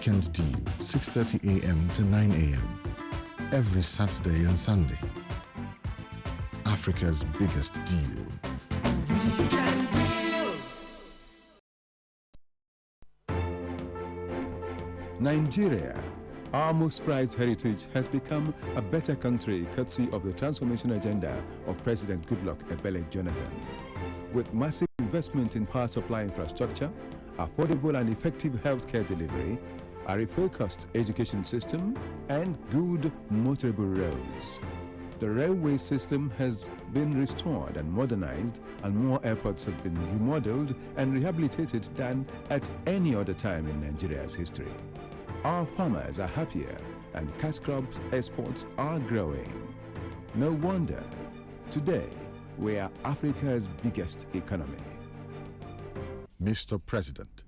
Weekend Deal, 6:30 a.m. to 9 a.m. every Saturday and Sunday. Africa's biggest deal. Weekend Deal. Nigeria, our most prized heritage, has become a better country courtesy of the transformation agenda of President Goodluck Ebele Jonathan. With massive investment in power supply infrastructure, affordable and effective healthcare delivery, a refocused education system, and good motorable roads. The railway system has been restored and modernized, and more airports have been remodeled and rehabilitated than at any other time in Nigeria's history. Our farmers are happier, and cash crops exports are growing. No wonder, today we are Africa's biggest economy. Mr. President,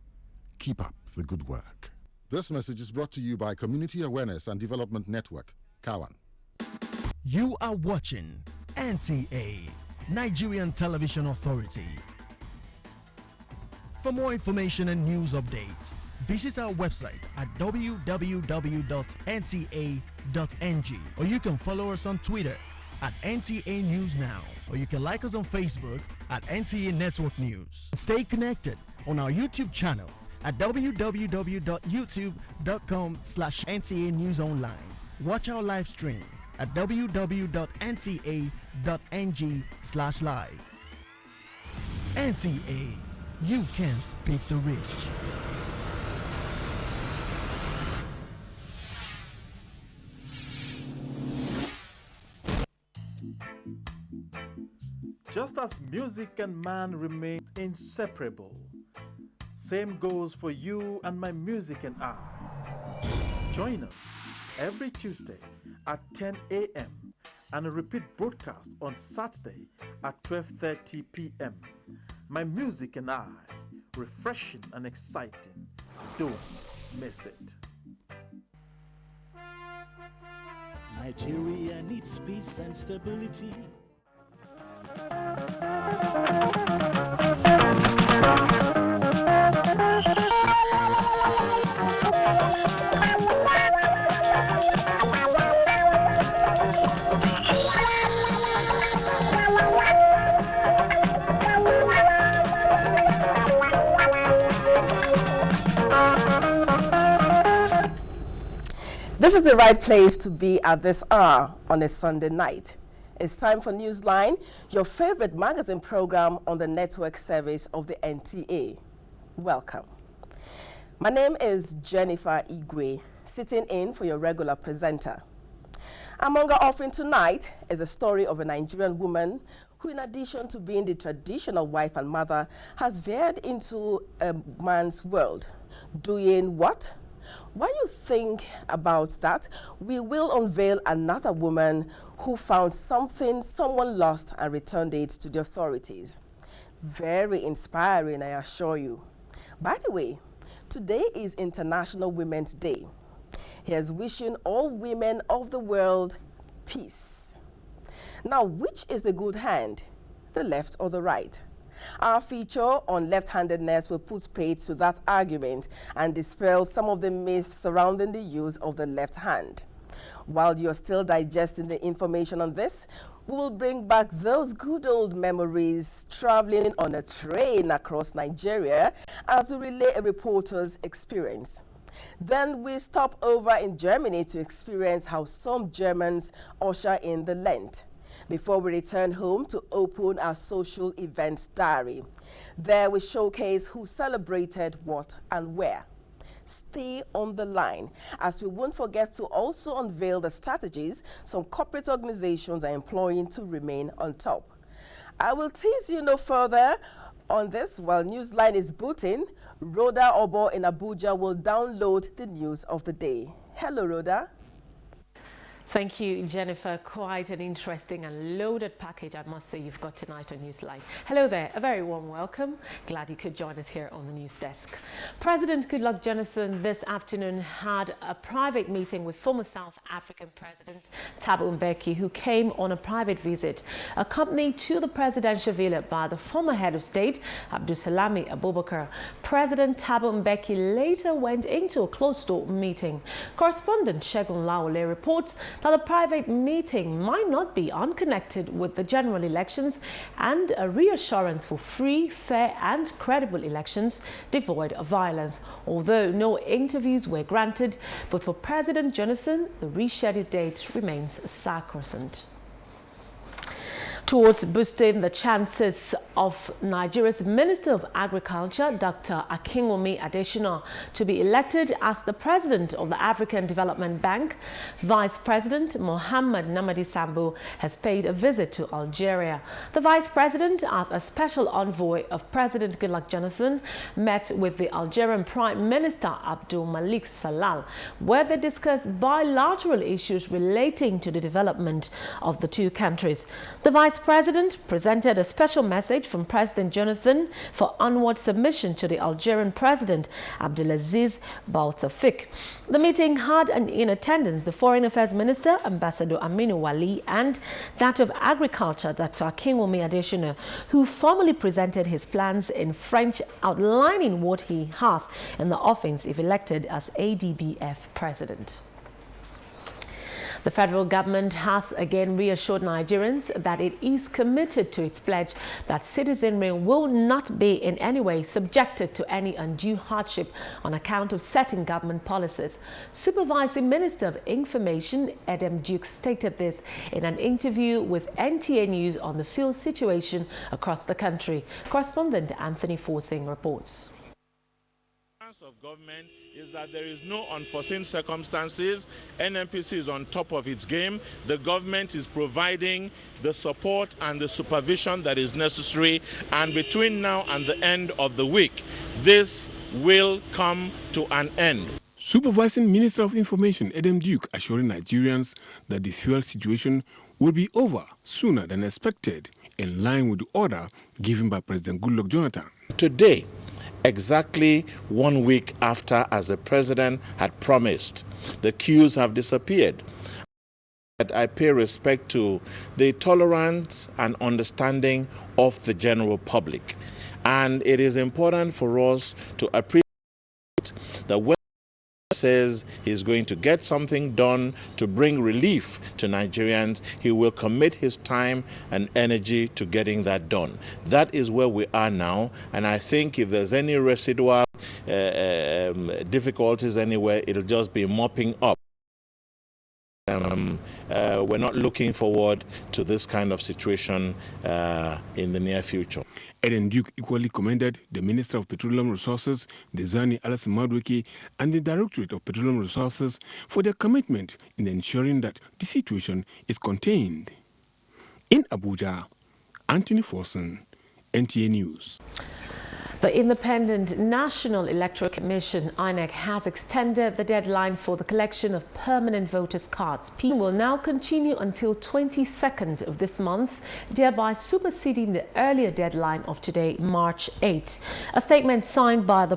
keep up the good work. This message is brought to you by Community Awareness and Development Network, Kawan. You are watching NTA, Nigerian Television Authority. For more information and news updates, visit our website at www.nta.ng, or you can follow us on Twitter at NTA News Now, or you can like us on Facebook at NTA Network News. Stay connected on our YouTube channel at www.youtube.com/NTA News Online. Watch our live stream at www.nta.ng/live. NTA, you can't beat the rich. Just as music and man remain inseparable, same goes for you and my music and I. Join us every Tuesday at 10 a.m. and a repeat broadcast on Saturday at 12:30 p.m. My music and I, refreshing and exciting. Don't miss it. Nigeria needs peace and stability. This is the right place to be at this hour on a Sunday night. It's time for Newsline, your favorite magazine program on the network service of the NTA. Welcome. My name is Jennifer Igwe, sitting in for your regular presenter. Among our offering tonight is a story of a Nigerian woman who, in addition to being the traditional wife and mother, has veered into a man's world. Doing what? While you think about that, we will unveil another woman who found something someone lost and returned it to the authorities. Very inspiring, I assure you. By the way, today is International Women's Day. Here's wishing all women of the world peace. Now, which is the good hand, the left or the right? Our feature on left-handedness will put paid to that argument and dispel some of the myths surrounding the use of the left hand. While you're still digesting the information on this, we will bring back those good old memories traveling on a train across Nigeria as we relay a reporter's experience. Then we stop over in Germany to experience how some Germans usher in the Lent, before we return home to open our social events diary. There we showcase who celebrated what and where. Stay on the line, as we won't forget to also unveil the strategies some corporate organizations are employing to remain on top. I will tease you no further on this while Newsline is booting. Rhoda Obo in Abuja will download the news of the day. Hello, Rhoda. Thank you, Jennifer. Quite an interesting and loaded package, I must say, you've got tonight on Newsline. Hello there, a very warm welcome. Glad you could join us here on the news desk. President Goodluck Jonathan this afternoon had a private meeting with former South African President Thabo Mbeki, who came on a private visit, accompanied to the presidential villa by the former head of state, Abdusalami Abubakar. President Thabo Mbeki later went into a closed-door meeting. Correspondent Shegun Laole reports that the private meeting might not be unconnected with the general elections and a reassurance for free, fair and credible elections devoid of violence. Although no interviews were granted, but for President Jonathan, the rescheduled date remains sacrosanct. Towards boosting the chances of Nigeria's Minister of Agriculture, Dr. Akinwumi Adesina, to be elected as the President of the African Development Bank, Vice President Mohammed Namadi Sambo has paid a visit to Algeria. The Vice President, as a special envoy of President Goodluck Jonathan, met with the Algerian Prime Minister Abdul Malik Salal, where they discussed bilateral issues relating to the development of the two countries. The Vice President presented a special message from President Jonathan for onward submission to the Algerian President Abdelaziz Bouteflika. The meeting had in attendance the Foreign Affairs Minister, Ambassador Aminu Wali, and that of Agriculture, Dr. Akinwumi Adesina, who formally presented his plans in French, outlining what he has in the offings if elected as ADBF President. The federal government has again reassured Nigerians that it is committed to its pledge that citizenry will not be in any way subjected to any undue hardship on account of certain government policies. Supervising Minister of Information Edem Duke stated this in an interview with NTA News on the field situation across the country. Correspondent Anthony Forsing reports. Of government is that there is no unforeseen circumstances. NNPC is on top of its game. The government is providing the support and the supervision that is necessary, and between now and the end of the week, this will come to an end. Supervising Minister of Information Edem Duke assuring Nigerians that the fuel situation will be over sooner than expected, in line with the order given by President Goodluck Jonathan. Today, exactly 1 week after, as the president had promised, the queues have disappeared. I pay respect to the tolerance and understanding of the general public. And it is important for us to appreciate that when he says he's going to get something done to bring relief to Nigerians, he will commit his time and energy to getting that done. That is where we are now, and I think if there's any residual difficulties anywhere, it'll just be mopping up. We're not looking forward to this kind of situation in the near future. Edem Duke equally commended the Minister of Petroleum Resources, Dezani Alison Madweke, and the Directorate of Petroleum Resources for their commitment in ensuring that the situation is contained. In Abuja, Anthony Forson, NTA News. The Independent National Electoral Commission, INEC, has extended the deadline for the collection of permanent voters' cards. People will now continue until 22nd of this month, thereby superseding the earlier deadline of today, March 8. A statement signed by the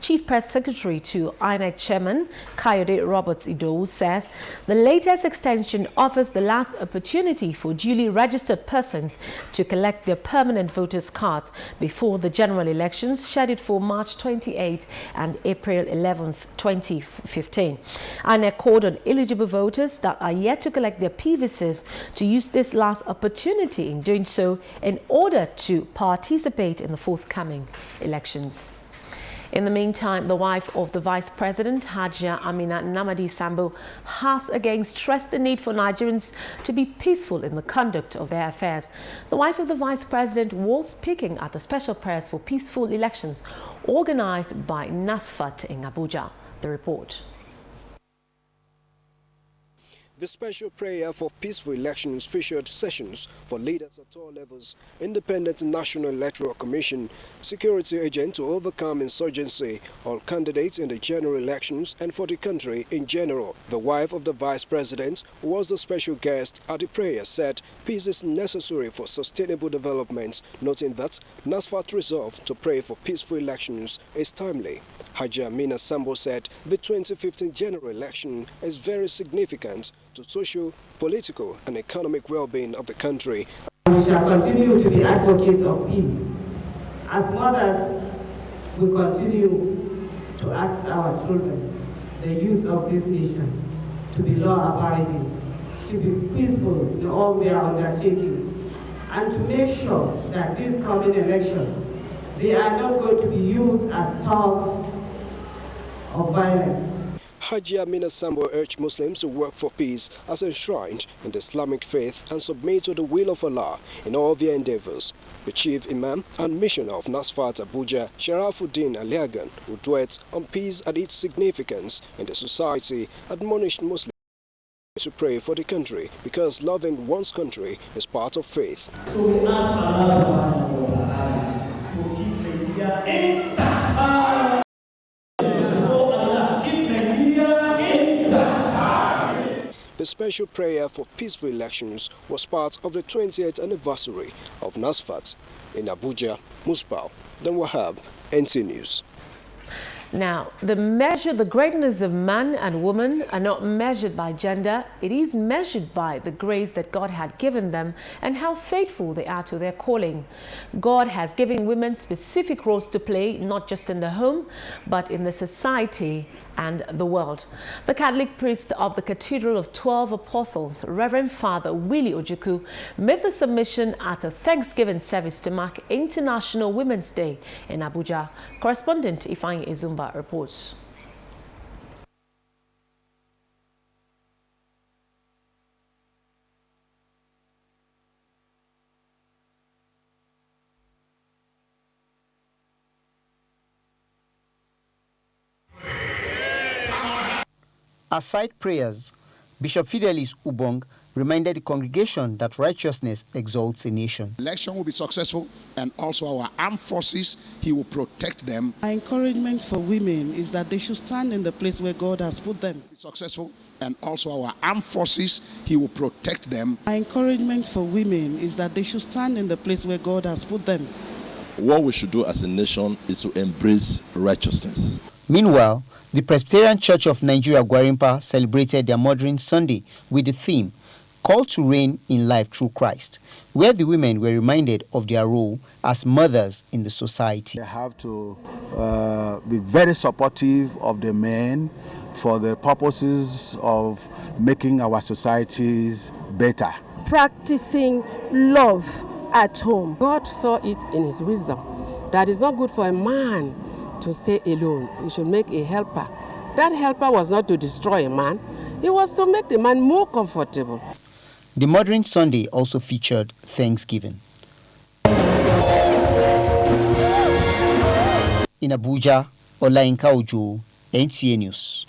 Chief Press Secretary to INEC Chairman Kayode Roberts Idowu says the latest extension offers the last opportunity for duly registered persons to collect their permanent voters' cards before the general elections scheduled for March 28 and April 11, 2015. INEC called on eligible voters that are yet to collect their PVCs to use this last opportunity in doing so in order to participate in the forthcoming elections. In the meantime, the wife of the Vice President, Hajia Amina Namadi Sambo, has again stressed the need for Nigerians to be peaceful in the conduct of their affairs. The wife of the Vice President was speaking at a special prayers for peaceful elections organized by NASFAT in Abuja. The report. The special prayer for peaceful elections featured sessions for leaders at all levels, Independent National Electoral Commission, security agents to overcome insurgency, all candidates in the general elections and for the country in general. The wife of the Vice President, who was the special guest at the prayer, said peace is necessary for sustainable development, noting that NASFAT's resolve to pray for peaceful elections is timely. Haji Amina Sambo said the 2015 general election is very significant to social, political and economic well-being of the country. We shall continue to be advocates of peace. As mothers, we continue to ask our children, the youth of this nation, to be law-abiding, to be peaceful in all their undertakings, and to make sure that this coming election, they are not going to be used as tools of violence. Haji Amina Sambo urged Muslims to work for peace as enshrined in the Islamic faith and submit to the will of Allah in all their endeavors. The Chief Imam and Missioner of NASFAT Abuja, Sharafuddin Aliagan, who dwelt on peace and its significance in the society, admonished Muslims to pray for the country because loving one's country is part of faith. So we ask Allah to keep Nigeria intact. The special prayer for peaceful elections was part of the 20th anniversary of NASFAT in Abuja, Musbau, then Wahab, NT News. Now, the greatness of man and woman are not measured by gender. It is measured by the grace that God had given them and how faithful they are to their calling. God has given women specific roles to play, not just in the home, but in the society and the world. The Catholic priest of the Cathedral of 12 Apostles, Reverend Father Willie Ojukwu, made the submission at a Thanksgiving service to mark International Women's Day in Abuja. Correspondent Ifeanyi Izumba reports. Aside prayers, Bishop Fidelis Ubong reminded the congregation that righteousness exalts a nation. Election will be successful, and also our armed forces, he will protect them. My encouragement for women is that they should stand in the place where God has put them. Successful, and also our armed forces, he will protect them. My encouragement for women is that they should stand in the place where God has put them. What we should do as a nation is to embrace righteousness. Meanwhile, the Presbyterian Church of Nigeria, Gwarimpa, celebrated their Mothering Sunday with the theme, Call to Reign in Life Through Christ, where the women were reminded of their role as mothers in the society. They have to be very supportive of the men for the purposes of making our societies better. Practicing love at home. God saw it in his wisdom that it's not good for a man to stay alone. He should make a helper. That helper was not to destroy a man, it was to make the man more comfortable. The Mothering Sunday also featured Thanksgiving. In Abuja, Olainka Ojo, NTA News.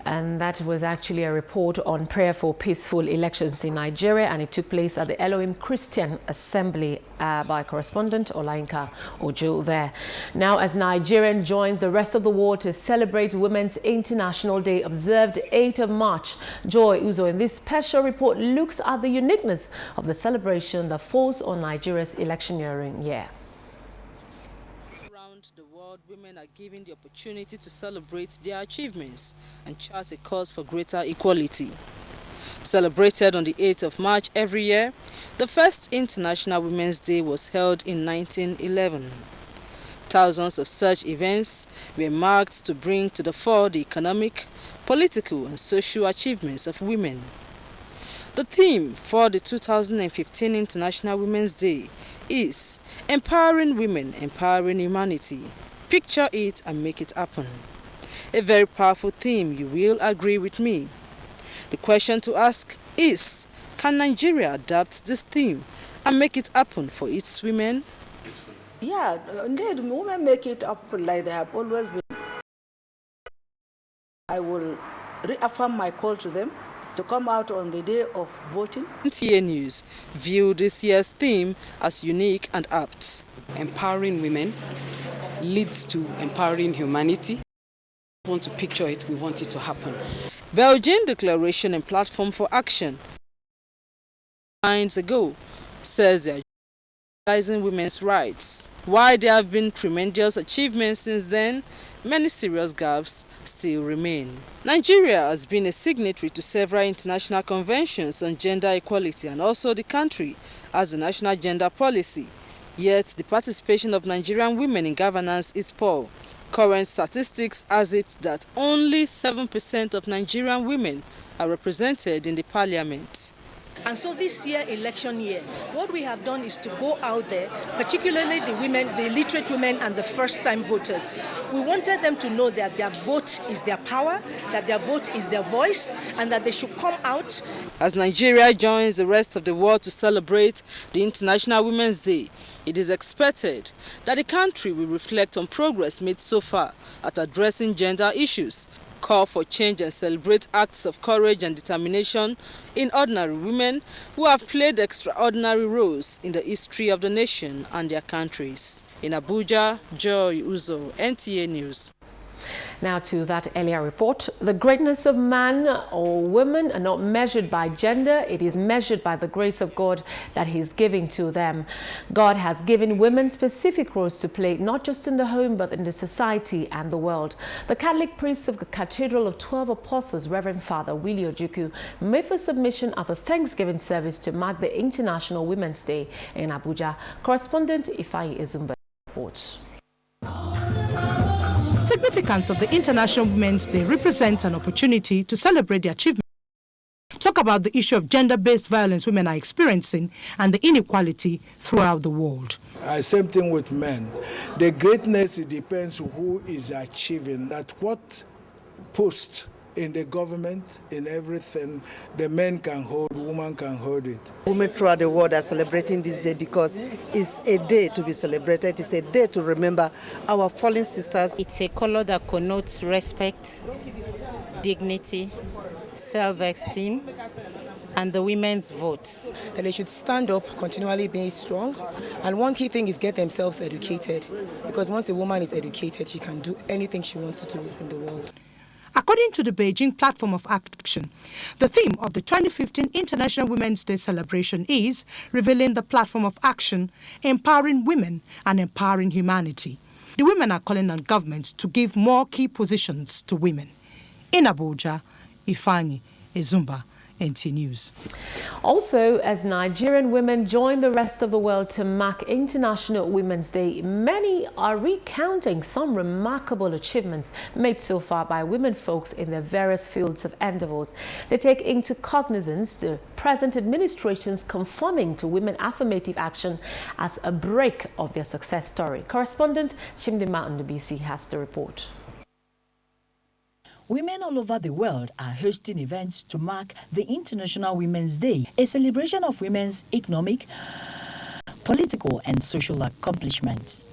And that was actually a report on prayer for peaceful elections in Nigeria, and it took place at the Elohim Christian Assembly by correspondent Olainka Ojo there. Now, as Nigeria joins the rest of the world to celebrate Women's International Day, observed 8th of March, Joy Uzo in this special report looks at the uniqueness of the celebration that falls on Nigeria's electioneering year. Women are given the opportunity to celebrate their achievements and chart a course for greater equality. Celebrated on the 8th of March every year, the first International Women's Day was held in 1911. Thousands of such events were marked to bring to the fore the economic, political and social achievements of women. The theme for the 2015 International Women's Day is Empowering Women, Empowering Humanity. Picture it and make it happen. A very powerful theme, you will agree with me. The question to ask is, can Nigeria adapt this theme and make it happen for its women? Yeah, indeed, women make it happen like they have always been. I will reaffirm my call to them to come out on the day of voting. NTA News viewed this year's theme as unique and apt. Empowering women leads to empowering humanity. We want to picture it, we want it to happen. Belgian Declaration and Platform for Action ago says they are realizing women's rights. While there have been tremendous achievements since then, many serious gaps still remain. Nigeria has been a signatory to several international conventions on gender equality, and also the country has a national gender policy. Yet the participation of Nigerian women in governance is poor. Current statistics has it that only 7% of Nigerian women are represented in the parliament. And so this year, election year, what we have done is to go out there, particularly the women, the illiterate women and the first-time voters. We wanted them to know that their vote is their power, that their vote is their voice, and that they should come out. As Nigeria joins the rest of the world to celebrate the International Women's Day, it is expected that the country will reflect on progress made so far at addressing gender issues, call for change and celebrate acts of courage and determination in ordinary women who have played extraordinary roles in the history of the nation and their countries. In Abuja, Joy Uzo, NTA News. Now to that earlier report. The greatness of man or woman are not measured by gender. It is measured by the grace of God that He's giving to them. God has given women specific roles to play, not just in the home, but in the society and the world. The Catholic priest of the Cathedral of 12 Apostles, Reverend Father Willie Ojukwu, made the submission at the Thanksgiving service to mark the International Women's Day in Abuja. Correspondent Ifeanyi Ezumba reports. Significance of the International Women's Day represents an opportunity to celebrate the achievements, talk about the issue of gender-based violence women are experiencing and the inequality throughout the world. Same thing with men. The greatness, it depends who is achieving that. What post in the government, in everything, the men can hold, women can hold it. Women throughout the world are celebrating this day because it's a day to be celebrated. It's a day to remember our fallen sisters. It's a color that connotes respect, dignity, self-esteem, and the women's votes. That they should stand up, continually being strong. And one key thing is get themselves educated. Because once a woman is educated, she can do anything she wants to do in the world. According to the Beijing Platform of Action, the theme of the 2015 International Women's Day celebration is revealing the platform of action, empowering women and empowering humanity. The women are calling on governments to give more key positions to women. In Abuja, Ifeanyi Ezumba, NT News. Also, as Nigerian women join the rest of the world to mark International Women's Day, many are recounting some remarkable achievements made so far by women folks in their various fields of endeavors. They take into cognizance the present administration's conforming to women affirmative action as a break of their success story. Correspondent Chimdima Ndubisi has the report. Women all over the world are hosting events to mark the International Women's Day, a celebration of women's economic, political and social accomplishments.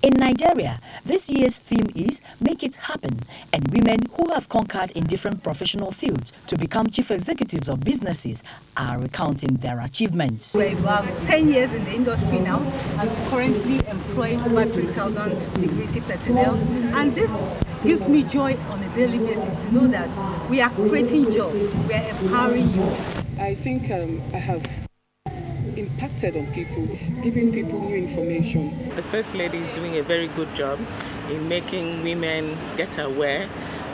In Nigeria, this year's theme is Make It Happen, and women who have conquered in different professional fields to become chief executives of businesses are recounting their achievements. We're about 10 years in the industry now, and currently employing over 3,000 security personnel, and this gives me joy on a daily basis to know that we are creating jobs, we are empowering youth. I think I have impacted on people, giving people new information. The First Lady is doing a very good job in making women get aware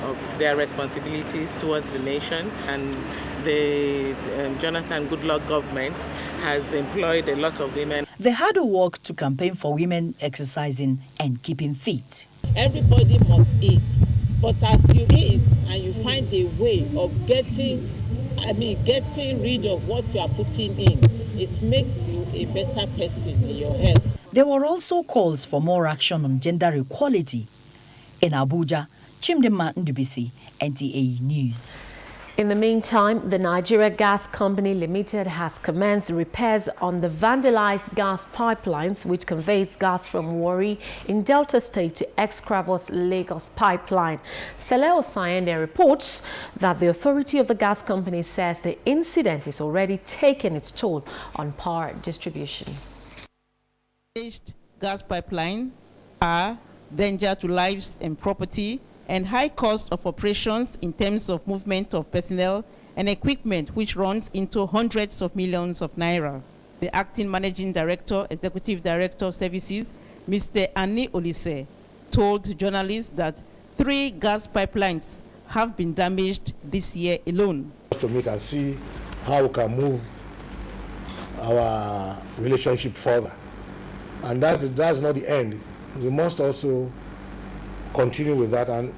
of their responsibilities towards the nation, and the Jonathan Goodluck government has employed a lot of women. They had to work to campaign for women exercising and keeping fit. Everybody must eat, but as you eat and you find a way of getting rid of what you are putting in, it makes you a better person in your health. There were also calls for more action on gender equality. In Abuja, Chimdima Ndubisi, NTA News. In the meantime, the Nigeria Gas Company Limited has commenced repairs on the vandalized gas pipelines which conveys gas from Warri in Delta State to Ex-Kravos Lagos pipeline. Sele Osayende reports that the authority of the gas company says the incident is already taking its toll on power distribution. Gas pipeline are danger to lives and property and high cost of operations in terms of movement of personnel and equipment, which runs into hundreds of millions of naira. The acting managing director, executive director of services, Mr. Ani Olise, told journalists that 3 gas pipelines have been damaged this year alone. To meet and see how we can move our relationship further. And that's not the end. We must also continue with that and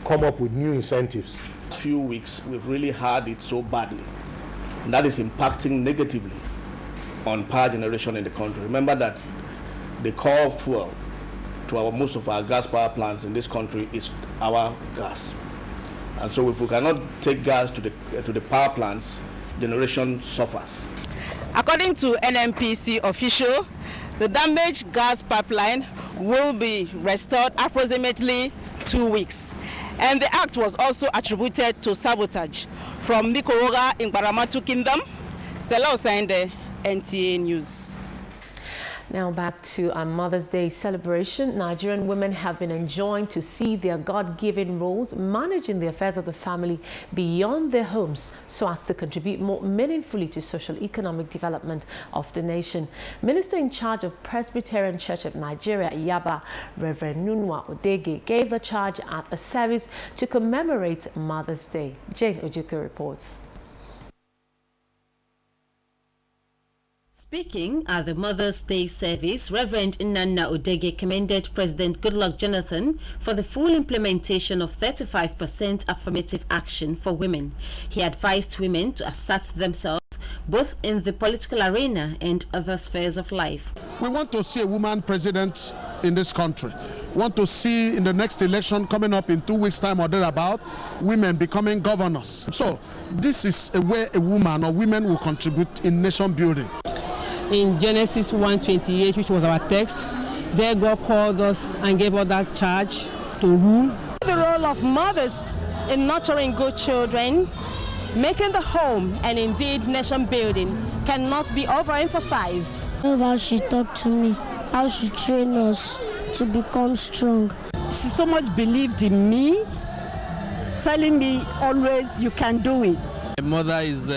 come up with new incentives. Few weeks we've really had it so badly, and that is impacting negatively on power generation in the country. Remember that the core fuel to most of our gas power plants in this country is our gas, and so if we cannot take gas to the power plants, generation suffers. According to NNPC official, the damaged gas pipeline will be restored approximately 2 weeks. And the act was also attributed to sabotage. From Mikoroga in Baramatu Kingdom, Sele Osayende, NTA News. Now back to our Mother's Day celebration. Nigerian women have been enjoying to see their God-given roles managing the affairs of the family beyond their homes so as to contribute more meaningfully to social economic development of the nation. Minister in charge of Presbyterian Church of Nigeria, Yaba, Reverend Nunwa Odege, gave the charge at a service to commemorate Mother's Day. Jane Ojuku reports. Speaking at the Mother's Day service, Reverend Nnanna Odege commended President Goodluck Jonathan for the full implementation of 35% affirmative action for women. He advised women to assert themselves both in the political arena and other spheres of life. We want to see a woman president in this country. We want to see in the next election coming up in 2 weeks' time or thereabout, women becoming governors. So this is a way a woman or women will contribute in nation building. In Genesis 1:28, which was our text, there God called us and gave us that charge to rule. The role of mothers in nurturing good children, making the home, and indeed nation building cannot be overemphasized. I love how she talked to me, how she trained us to become strong. She so much believed in me, telling me always, you can do it. My mother is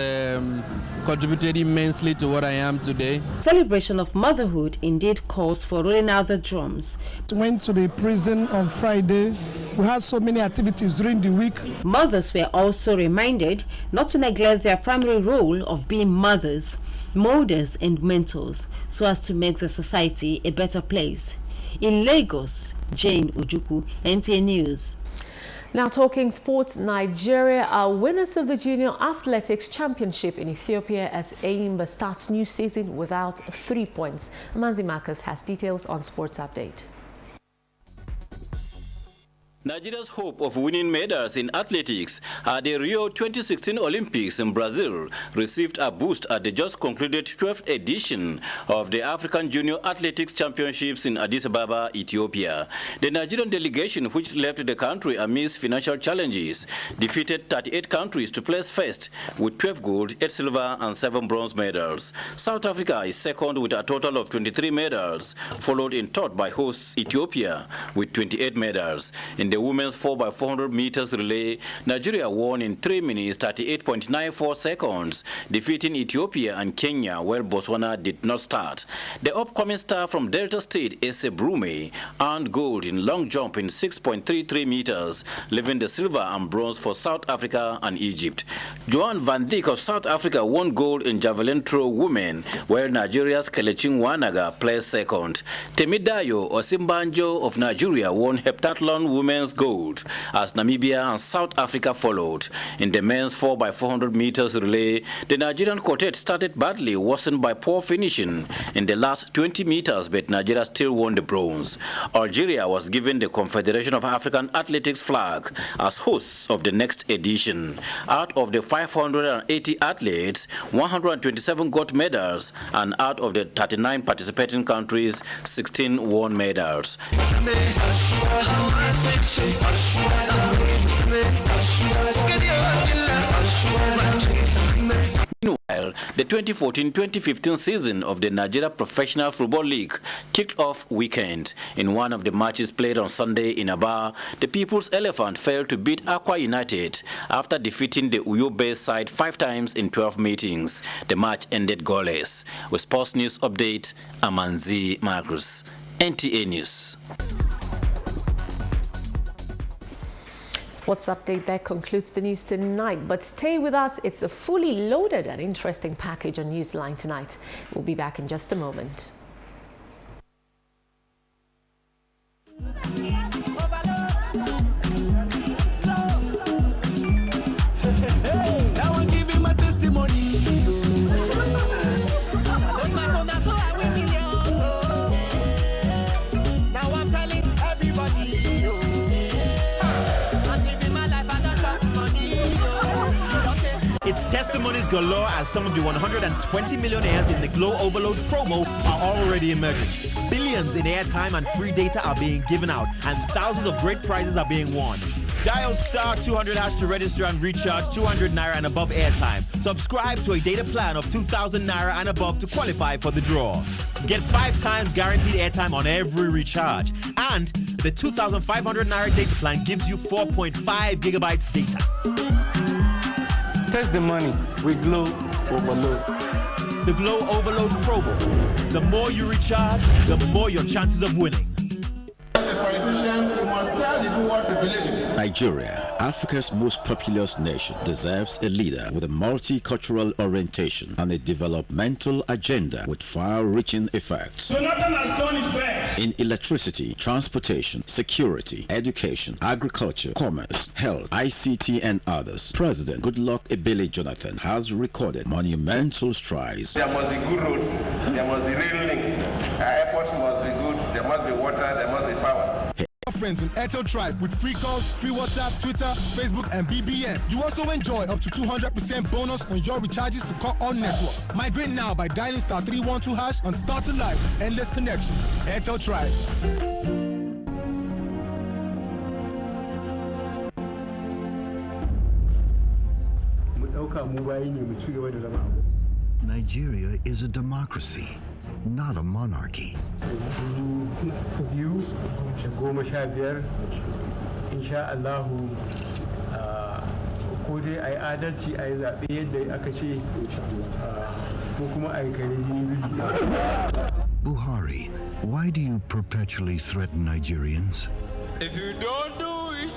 contributed immensely to what I am today. Celebration of motherhood indeed calls for rolling out the drums. Went to the prison on Friday. We had so many activities during the week. Mothers were also reminded not to neglect their primary role of being mothers, molders and mentors, so as to make the society a better place. In Lagos, Jane Ojuku, NTA News. Now talking sports, Nigeria are winners of the Junior Athletics Championship in Ethiopia as Ayimba starts new season without 3 points. Manzi Marcus has details on Sports Update. Nigeria's hope of winning medals in athletics at the Rio 2016 Olympics in Brazil received a boost at the just concluded 12th edition of the African Junior Athletics Championships in Addis Ababa, Ethiopia. The Nigerian delegation, which left the country amidst financial challenges, defeated 38 countries to place first with 12 gold, 8 silver and 7 bronze medals. South Africa is second with a total of 23 medals, followed in third by hosts Ethiopia with 28 medals. In the women's 4x400 meters relay, Nigeria won in 3 minutes 38.94 seconds, defeating Ethiopia and Kenya, while Botswana did not start. The upcoming star from Delta State, Ese Brume, earned gold in long jump in 6.33 meters, leaving the silver and bronze for South Africa and Egypt. Joan van Dijk of South Africa won gold in javelin throw women, while Nigeria's Kelechi Nwanaga placed second. Temidayo Osimbanjo of Nigeria won heptathlon women's women's gold as Namibia and South Africa followed. In the men's 4x400 meters relay, the Nigerian quartet started badly, worsened by poor finishing in the last 20 meters, but Nigeria still won the bronze. Algeria was given the Confederation of African Athletics flag as hosts of the next edition. Out of the 580 athletes, 127 got medals, and out of the 39 participating countries, 16 won medals. Meanwhile, the 2014-2015 season of the Nigeria Professional Football League kicked off weekend. In one of the matches played on Sunday in Abuja, the People's Elephant failed to beat Aqua United after defeating the Uyo-based side 5 times in 12 meetings. The match ended goalless. With Sports News Update, Amanzi Marcus, NTA News. Sports Update that concludes the news tonight, but stay with us. It's a fully loaded and interesting package on Newsline tonight. We'll be back in just a moment. It's testimonies galore as some of the 120 millionaires in the Glow Overload promo are already emerging. Billions in airtime and free data are being given out, and thousands of great prizes are being won. Dial *200# to register and recharge 200 Naira and above airtime. Subscribe to a data plan of 2,000 Naira and above to qualify for the draw. Get 5 times guaranteed airtime on every recharge. And the 2,500 Naira data plan gives you 4.5 gigabytes data. Test the money with Glow Overload. The Glow Overload promo. The more you recharge, the more your chances of winning. As a politician, you must tell people what you believe in. Nigeria, Africa's most populous nation, deserves a leader with a multicultural orientation and a developmental agenda with far-reaching effects. Jonathan has done his best. In electricity, transportation, security, education, agriculture, commerce, health, ICT, and others, President Goodluck Ebele Jonathan has recorded monumental strides. There must be good roads, there must be rail links, our airports must be good, there must be water, there must be power. Friends in Airtel Tribe with free calls, free WhatsApp, Twitter, Facebook, and BBM. You also enjoy up to 200% bonus on your recharges to call all networks. Migrate now by dialing *312# and start a life with endless connections. Airtel Tribe. Nigeria is a democracy, not a monarchy. Buhari, why do you perpetually threaten Nigerians? If you don't do it,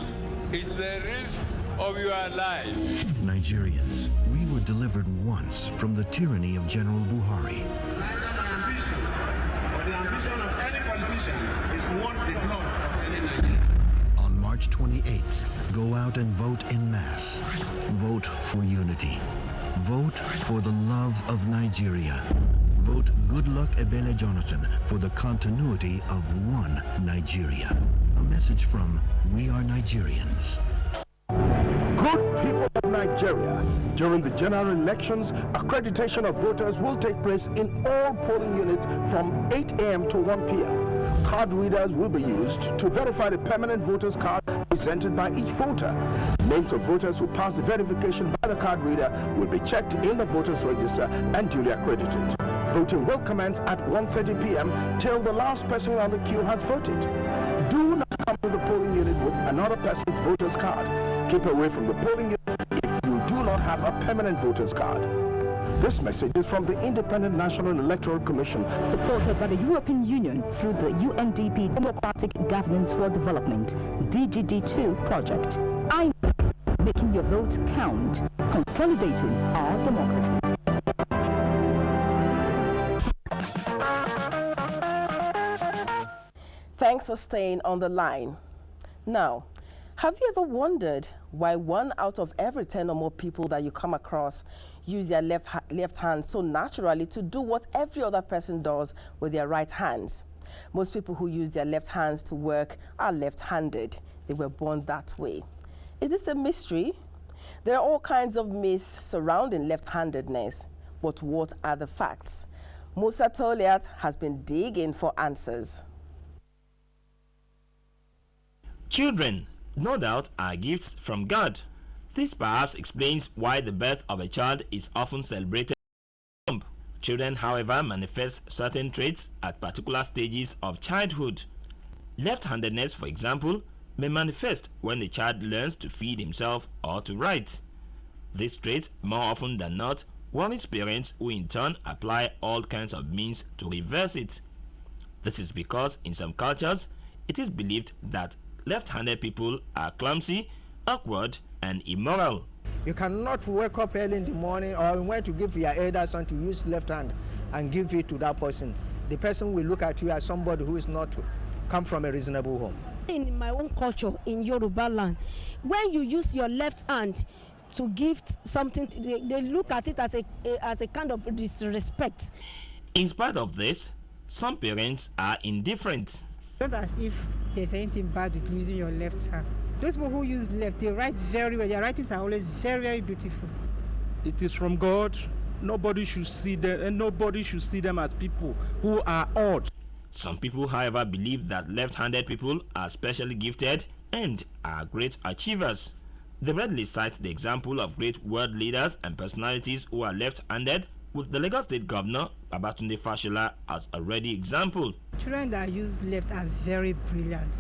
it's the risk of your life. Nigerians, we were delivered once from the tyranny of General Buhari. The ambition of any politician is to want the blood of any Nigerian. On March 28th, go out and vote en masse. Vote for unity. Vote for the love of Nigeria. Vote Goodluck Ebele Jonathan for the continuity of one Nigeria. A message from We Are Nigerians. Good people of Nigeria, during the general elections, accreditation of voters will take place in all polling units from 8 a.m. to 1 p.m. Card readers will be used to verify the permanent voter's card presented by each voter. Names of voters who pass the verification by the card reader will be checked in the voters register and duly accredited. Voting will commence at 1:30 p.m. till the last person on the queue has voted. Do not come to the polling unit with another person's voter's card. Keep away from the polling unit if you do not have a permanent voter's card. This message is from the Independent National Electoral Commission, supported by the European Union through the UNDP Democratic Governance for Development DGD2 project. Making your vote count, consolidating our democracy. Thanks for staying on the line. Now, Have you ever wondered why 1 out of every 10 or more people that you come across use their left hand so naturally to do what every other person does with their right hands? Most people who use their left hands to work are left-handed. They were born that way. Is this a mystery? There are all kinds of myths surrounding left-handedness, but what are the facts? Musa Toliat has been digging for answers. Children, no doubt, are gifts from God. This perhaps explains why the birth of a child is often celebrated. Children, however, manifest certain traits at particular stages of childhood. Left-handedness, for example, may manifest when the child learns to feed himself or to write. This trait, more often than not, worries parents who in turn apply all kinds of means to reverse it. This is because in some cultures, it is believed that left-handed people are clumsy, awkward, and immoral. You cannot wake up early in the morning or want to give your elder son to use left hand and give it to that person. The person will look at you as somebody who is not come from a reasonable home. In my own culture, in Yoruba land, when you use your left hand to give something, they look at it as a kind of disrespect. In spite of this, some parents are indifferent. Not as if there's anything bad with using your left hand. Those people who use left, they write very well. Their writings are always very, very beautiful. It is from God. Nobody should see them, and nobody should see them as people who are odd. Some people, however, believe that left-handed people are specially gifted and are great achievers. They readily cite the example of great world leaders and personalities who are left-handed, with the Lagos State Governor, Babatunde Fashola, as a ready example. Children that use left are very brilliant.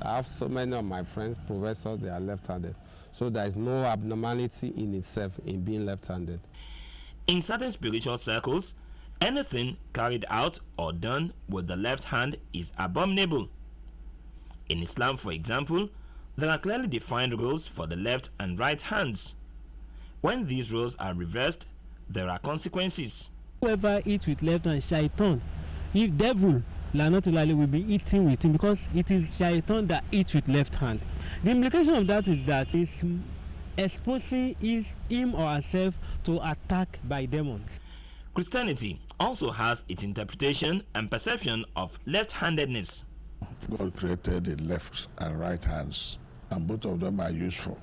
I have so many of my friends, professors, they are left-handed. So there is no abnormality in itself in being left-handed. In certain spiritual circles, anything carried out or done with the left hand is abominable. In Islam, for example, there are clearly defined rules for the left and right hands. When these rules are reversed, there are consequences. Whoever eats with left hand, shaitan, if devil, Lanotulali will be eating with him because it is shaitan that eats with left hand. The implication of that is that it's exposing him or herself to attack by demons. Christianity also has its interpretation and perception of left-handedness. God created the left and right hands, and both of them are useful.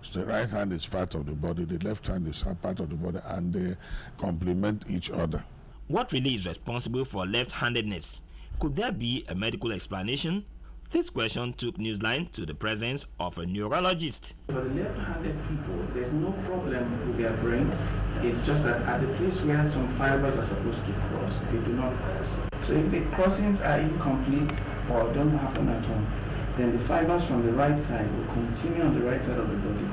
So the right hand is part of the body, the left hand is a part of the body, and they complement each other. What really is responsible for left-handedness? Could there be a medical explanation? This question took Newsline to the presence of a neurologist. For the left-handed people, there's no problem with their brain. It's just that at the place where some fibers are supposed to cross, they do not cross. So if the crossings are incomplete or don't happen at all, then the fibers from the right side will continue on the right side of the body,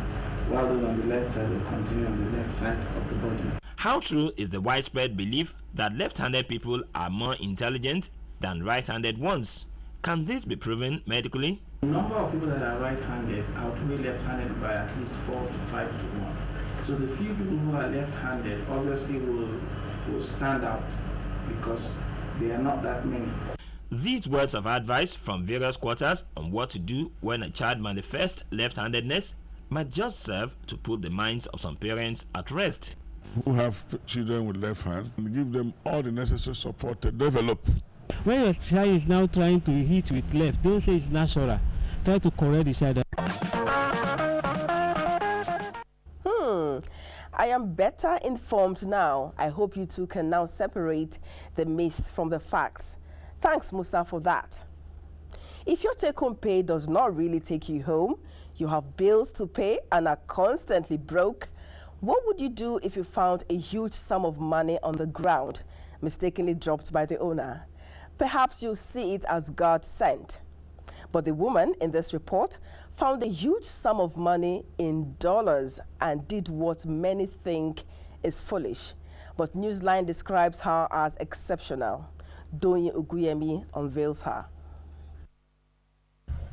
while those on the left side will continue on the left side of the body. How true is the widespread belief that left-handed people are more intelligent than right-handed ones? Can this be proven medically? The number of people that are right-handed outweigh left-handed by at least 4 to 5 to 1. So the few people who are left-handed obviously will stand out because they are not that many. These words of advice from various quarters on what to do when a child manifests left-handedness might just serve to put the minds of some parents at rest. Who have children with left hand, and give them all the necessary support to develop. When your child is now trying to hit with left, don't say it's natural. Try to correct the child. I am better informed now. I hope you two can now separate the myth from the facts. Thanks, Musa, for that. If your take-home pay does not really take you home, you have bills to pay and are constantly broke, what would you do if you found a huge sum of money on the ground, mistakenly dropped by the owner? Perhaps you'll see it as God sent. But the woman in this report found a huge sum of money in dollars and did what many think is foolish. But Newsline describes her as exceptional. Doyin Uguyemi unveils her.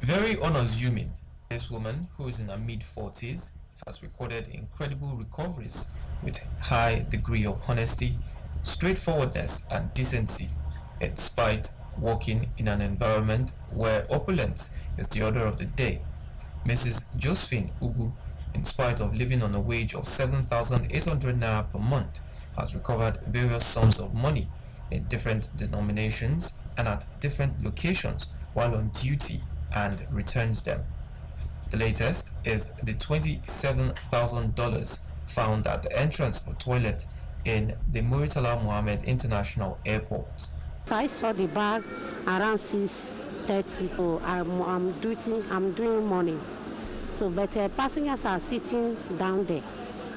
Very unassuming, this woman, who is in her mid-40s, has recorded incredible recoveries with high degree of honesty, straightforwardness, and decency, despite working in an environment where opulence is the order of the day. Mrs. Josephine Ugu, in spite of living on a wage of 7,800 naira per month, has recovered various sums of money in different denominations and at different locations while on duty and returns them. The latest is the $27,000 found at the entrance of a toilet in the Muritala Mohammed International Airport. I saw the bag around 6:30. So I'm doing morning. So, but passengers are sitting down there.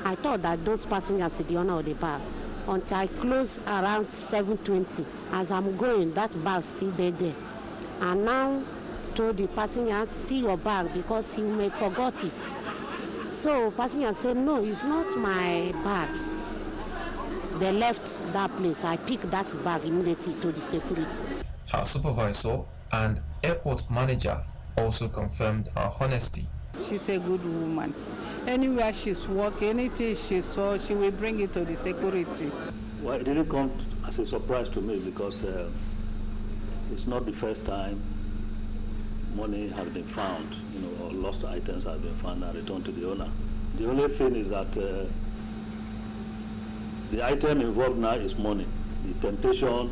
I thought that those passengers are the owner of the bag. Until I close around 7:20. As I'm going, that bag still there. And now told the passengers, see your bag because you may forgot it. So passengers said, no, it's not my bag. They left that place. I picked that bag immediately to the security. Her supervisor and airport manager also confirmed her honesty. She's a good woman. Anywhere she's working, anything she saw, she will bring it to the security. Well, it didn't come as a surprise to me because it's not the first time money has been found, or lost items have been found and returned to the owner. The only thing is that the item involved now is money. The temptation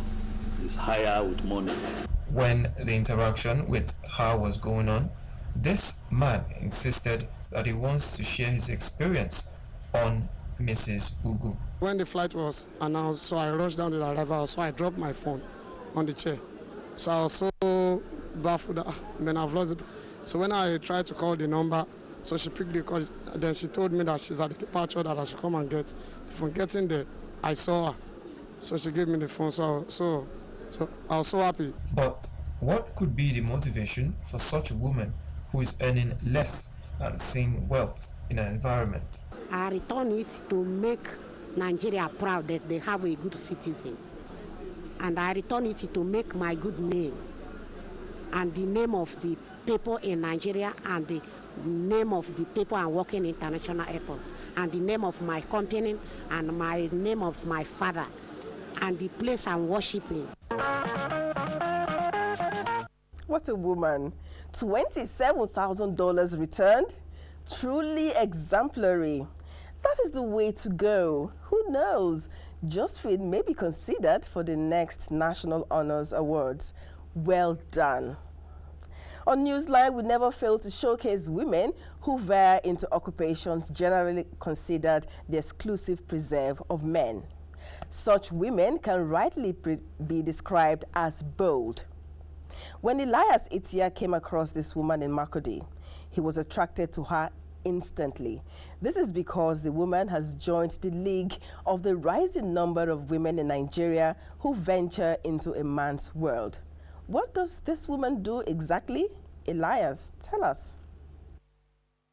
is higher with money. When the interaction with her was going on, this man insisted that he wants to share his experience on Mrs. Ugu. When the flight was announced, so I rushed down to the arrival, so I dropped my phone on the chair. So I was so baffled that I've lost it. So when I tried to call the number, so she picked the call, then she told me that she's at the departure, that I should come and get. From getting there, I saw her. So she gave me the phone, so I was so happy. But what could be the motivation for such a woman who is earning less and seeing wealth in an environment? I return it to make Nigeria proud that they have a good citizen. And I return it to make my good name and the name of the people in Nigeria and the name of the people I'm working in international airport and the name of my company and my name of my father and the place I'm worshiping. What a woman. $27,000 returned? Truly exemplary. That is the way to go. Who knows? Josephine may be considered for the next National Honors Awards. Well done. On Newsline, we never fail to showcase women who veer into occupations generally considered the exclusive preserve of men. Such women can rightly be described as bold. When Elias Itia came across this woman in Makurdi, he was attracted to her instantly. This is because the woman has joined the league of the rising number of women in Nigeria who venture into a man's world. What does this woman do exactly? Elias, tell us.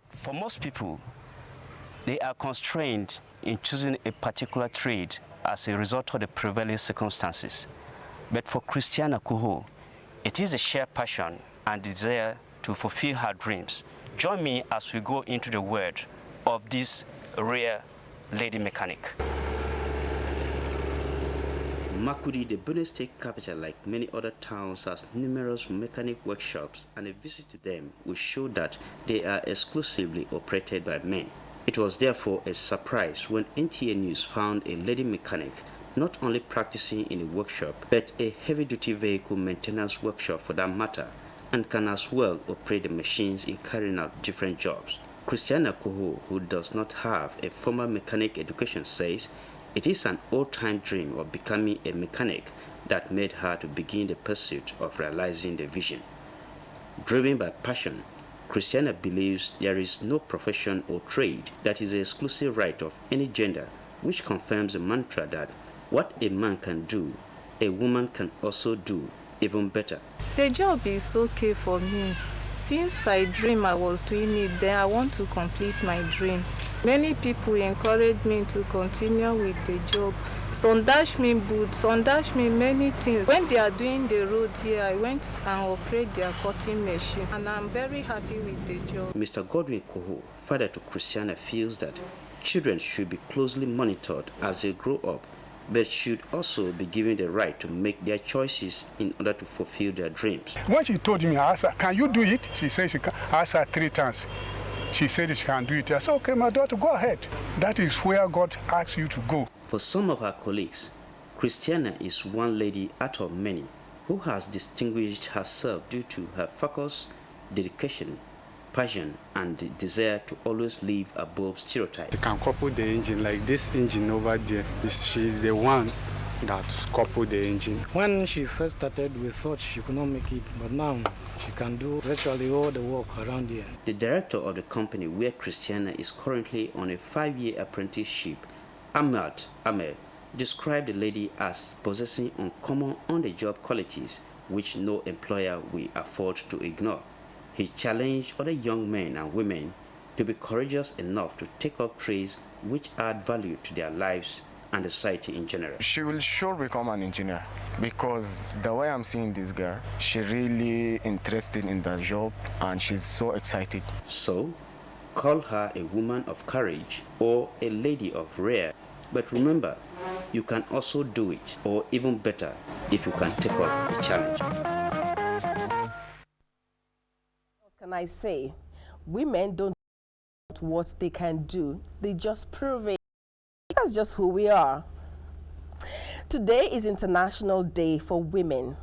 For most people, they are constrained in choosing a particular trade as a result of the prevailing circumstances. But for Christiana Kuho, it is a shared passion and desire to fulfill her dreams. Join me as we go into the world of this rare lady mechanic. Makurdi, the Benue State capital, like many other towns, has numerous mechanic workshops, and a visit to them will show that they are exclusively operated by men. It was therefore a surprise when NTA News found a lady mechanic not only practicing in a workshop, but a heavy-duty vehicle maintenance workshop for that matter, and can as well operate the machines in carrying out different jobs. Christiana Kuhu, who does not have a formal mechanic education, says it is an old-time dream of becoming a mechanic that made her to begin the pursuit of realizing the vision. Driven by passion, Christiana believes there is no profession or trade that is the exclusive right of any gender, which confirms the mantra that what a man can do, a woman can also do even better. The job is okay for me. Since I dream I was doing it, then I want to complete my dream. Many people encourage me to continue with the job. Some dash me boots, some dash me many things. When they are doing the road here, I went and operate their cutting machine, and I'm very happy with the job. Mr. Godwin Koho, father to Christiana, feels that children should be closely monitored as they grow up, but should also be given the right to make their choices in order to fulfill their dreams. When she told me, I asked her, can you do it? She said she can. I asked her 3 times. She said she can do it. I said, okay, my daughter, go ahead. That is where God asks you to go. For some of her colleagues, Christiana is one lady out of many who has distinguished herself due to her focus, dedication, passion, and the desire to always live above stereotypes. You can couple the engine like this engine over there. She's the one that coupled the engine. When she first started, we thought she could not make it, but now she can do virtually all the work around here. The director of the company where Christiana is currently on a 5-year apprenticeship, Ahmed, described the lady as possessing uncommon on-the-job qualities which no employer will afford to ignore. He challenged other young men and women to be courageous enough to take up trades which add value to their lives and the society in general. She will sure become an engineer because the way I'm seeing this girl, she's really interested in the job and she's so excited. So, call her a woman of courage or a lady of rare. But remember, you can also do it, or even better, if you can take up the challenge. What can I say? Women don't know what they can do, they just prove it. That's just who we are. Today is International Day for Women.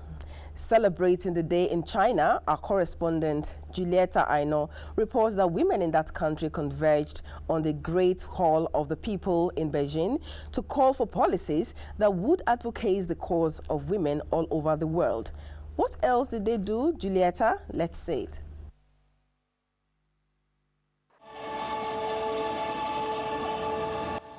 Celebrating the day in China, our correspondent Julieta Aino reports that women in that country converged on the Great Hall of the People in Beijing to call for policies that would advocate the cause of women all over the world. What else did they do, Julieta? Let's see it.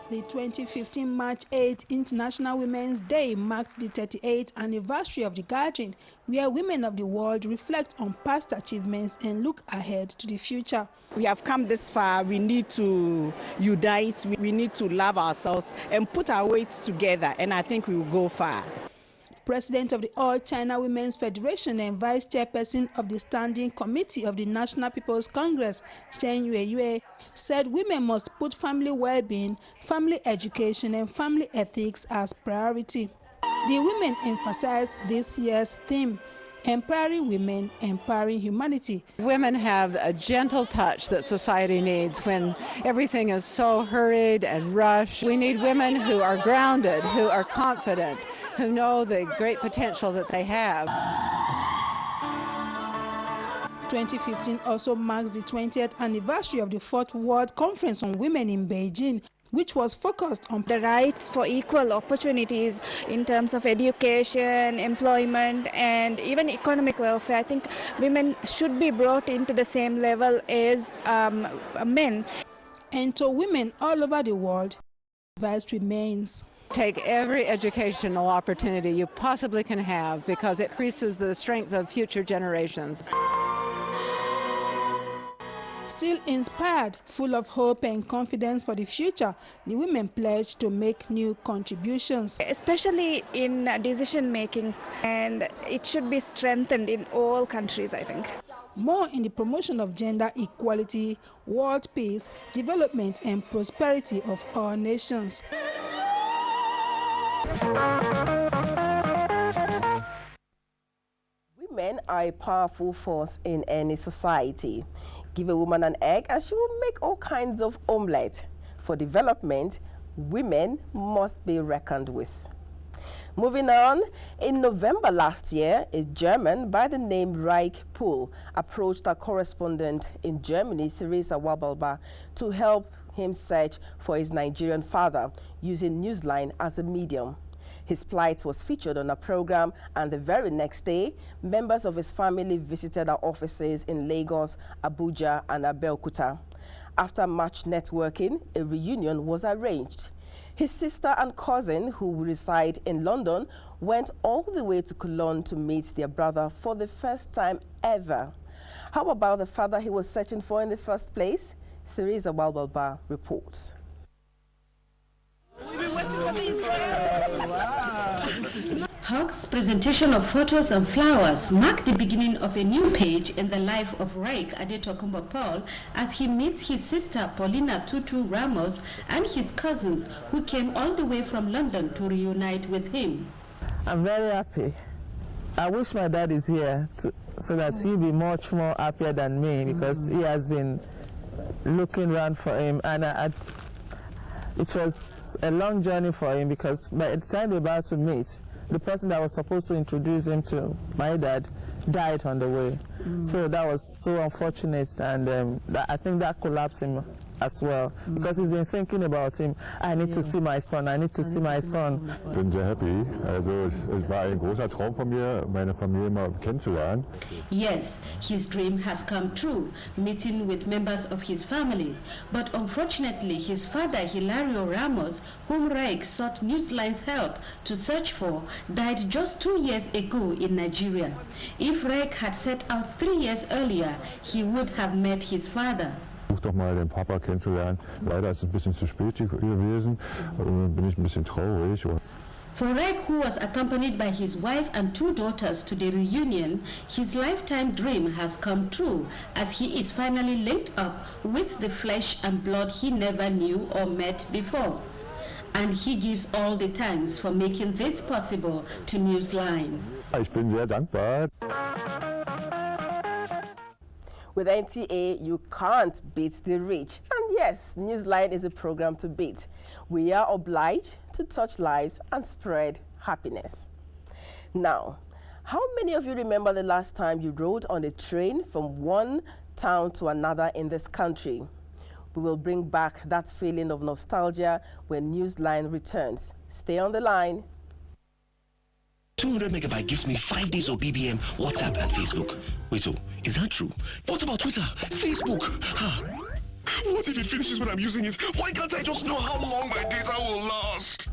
The 2015 March 8 International Women's Day marked the 38th anniversary of the gathering, where women of the world reflect on past achievements and look ahead to the future. We have come this far. We need to unite. We need to love ourselves and put our weights together, and I think we will go far. President of the All China Women's Federation and Vice Chairperson of the Standing Committee of the National People's Congress, Shen Yue, said women must put family well-being, family education and family ethics as priority. The women emphasized this year's theme, Empowering Women, Empowering Humanity. Women have a gentle touch that society needs when everything is so hurried and rushed. We need women who are grounded, who are confident, who know the great potential that they have. 2015 also marks the 20th anniversary of the 4th World Conference on Women in Beijing, which was focused on the rights for equal opportunities in terms of education, employment, and even economic welfare. I think women should be brought into the same level as men. And to women all over the world, the advice remains. Take every educational opportunity you possibly can have because it increases the strength of future generations. Still inspired, full of hope and confidence for the future, the women pledged to make new contributions. Especially in decision making, and it should be strengthened in all countries, I think. More in the promotion of gender equality, world peace, development and prosperity of all nations. Women are a powerful force in any society. Give a woman an egg and she will make all kinds of omelette. For development, women must be reckoned with. Moving on, in November last year, a German by the name Reich Pohl approached our correspondent in Germany, Theresa Wabalba, to help him search for his Nigerian father using Newsline as a medium. His plight was featured on a program, and the very next day, members of his family visited our offices in Lagos, Abuja, and Abeokuta. After much networking, a reunion was arranged. His sister and cousin, who reside in London, went all the way to Cologne to meet their brother for the first time ever. How about the father he was searching for in the first place? Theresa Wabalba reports. Hugs, presentation of photos and flowers mark the beginning of a new page in the life of Reik Adetokunbo Paul as he meets his sister Paulina Tutu Ramos and his cousins who came all the way from London to reunite with him. I'm very happy. I wish my dad is here so that he'll be much more happier than me, because he has been looking around for him, and it was a long journey for him, because by the time they were about to meet, the person that was supposed to introduce him to my dad died on the way. So that was so unfortunate, and I think that collapsed him as well, because he's been thinking about him. I need to see my son, I need to see my son. Ich bin sehr happy. Also es war ein großer Traum von mir, meine Familie mal kennenzulernen. Yes, his dream has come true, meeting with members of his family. But unfortunately, his father, Hilario Ramos, whom Reik sought Newsline's help to search for, died just 2 years ago in Nigeria. If Reik had set out 3 years earlier, he would have met his father. Versuch doch mal den Papa kennenzulernen. Leider ist es ein bisschen zu spät gewesen. Bin ich ein bisschen traurig. For Reik, who was accompanied by his wife and 2 daughters to the reunion, his lifetime dream has come true as he is finally linked up with the flesh and blood he never knew or met before. And he gives all the thanks for making this possible to Newsline. Ich bin sehr dankbar. With NTA, you can't beat the rich. And yes, Newsline is a program to beat. We are obliged to touch lives and spread happiness. Now, how many of you remember the last time you rode on a train from one town to another in this country? We will bring back that feeling of nostalgia when Newsline returns. Stay on the line. 200 megabyte gives me 5 days of BBM, WhatsApp, and Facebook. Wait, so is that true? What about Twitter? Facebook? What if it finishes when I'm using it? Why can't I just know how long my data will last?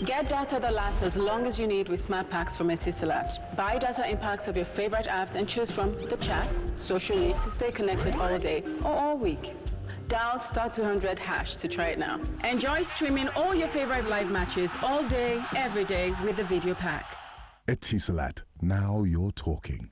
Get data that lasts as long as you need with Smart Packs from Etisalat. Buy data in packs of your favorite apps and choose from the chat, social need to stay connected all day or all week. Dial *200# to try it now. Enjoy streaming all your favorite live matches all day, every day with the video pack. Etisalat, now you're talking.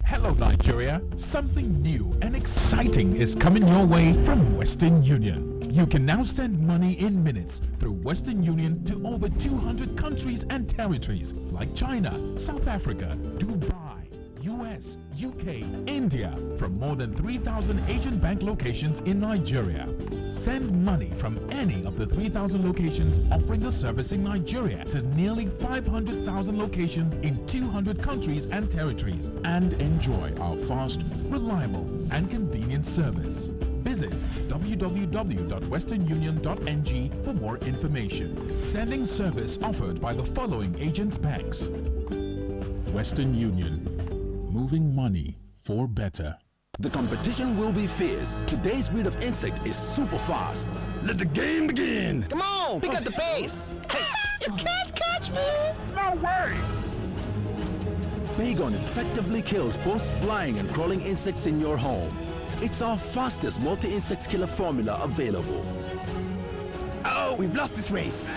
Hello Nigeria, something new and exciting is coming your way from Western Union. You can now send money in minutes through Western Union to over 200 countries and territories like China, South Africa, Dubai, US, UK, India, from more than 3,000 Asian bank locations in Nigeria. Send money from any of the 3,000 locations offering the service in Nigeria to nearly 500,000 locations in 200 countries and territories and enjoy our fast, reliable, and convenient service. Visit www.westernunion.ng for more information. Sending service offered by the following agents' banks. Western Union. Moving money for better. The competition will be fierce. Today's breed of insect is super fast. Let the game begin. Come on, pick up the pace. You can't catch me. No way. Baygon effectively kills both flying and crawling insects in your home. It's our fastest multi-insect killer formula available. Oh, we've lost this race.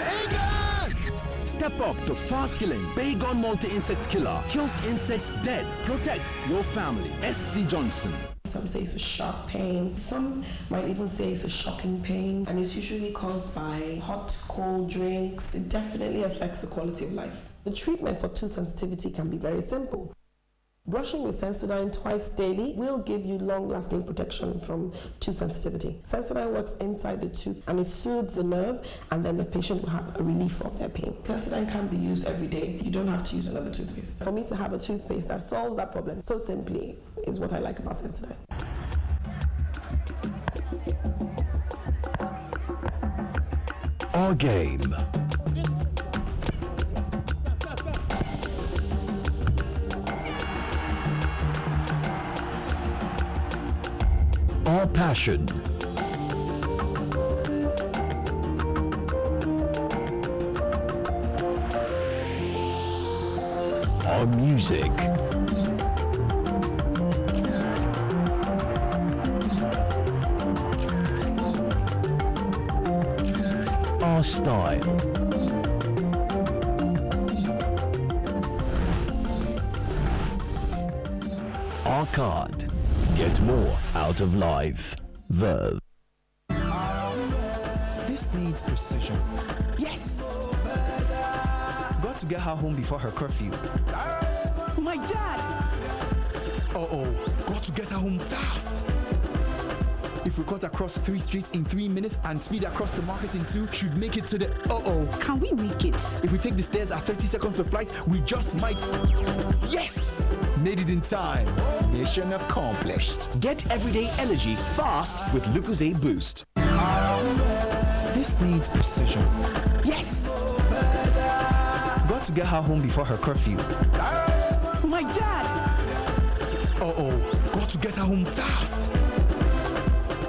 Step up to fast-killing Baygon multi-insect killer. Kills insects dead. Protects your family. SC Johnson. Some say it's a sharp pain. Some might even say it's a shocking pain. And it's usually caused by hot, cold drinks. It definitely affects the quality of life. The treatment for tooth sensitivity can be very simple. Brushing with Sensodyne twice daily will give you long-lasting protection from tooth sensitivity. Sensodyne works inside the tooth and it soothes the nerve, and then the patient will have a relief of their pain. Sensodyne can be used every day. You don't have to use another toothpaste. For me to have a toothpaste that solves that problem so simply is what I like about Sensodyne. Our game. Our passion. Our music. our style. Our card. Get more out of life. Verve. This needs precision. Yes! Got to get her home before her curfew. My dad! Uh-oh, got to get her home fast. If we cut across 3 streets in 3 minutes and speed across the market in 2, should make it to the... Uh-oh. Can we make it? If we take the stairs at 30 seconds per flight, we just might... Yes! Made it in time. Mission accomplished. Get everyday energy fast with Lucozade Boost. This needs precision. Yes! Got to get her home before her curfew. My dad! Uh-oh, got to get her home fast.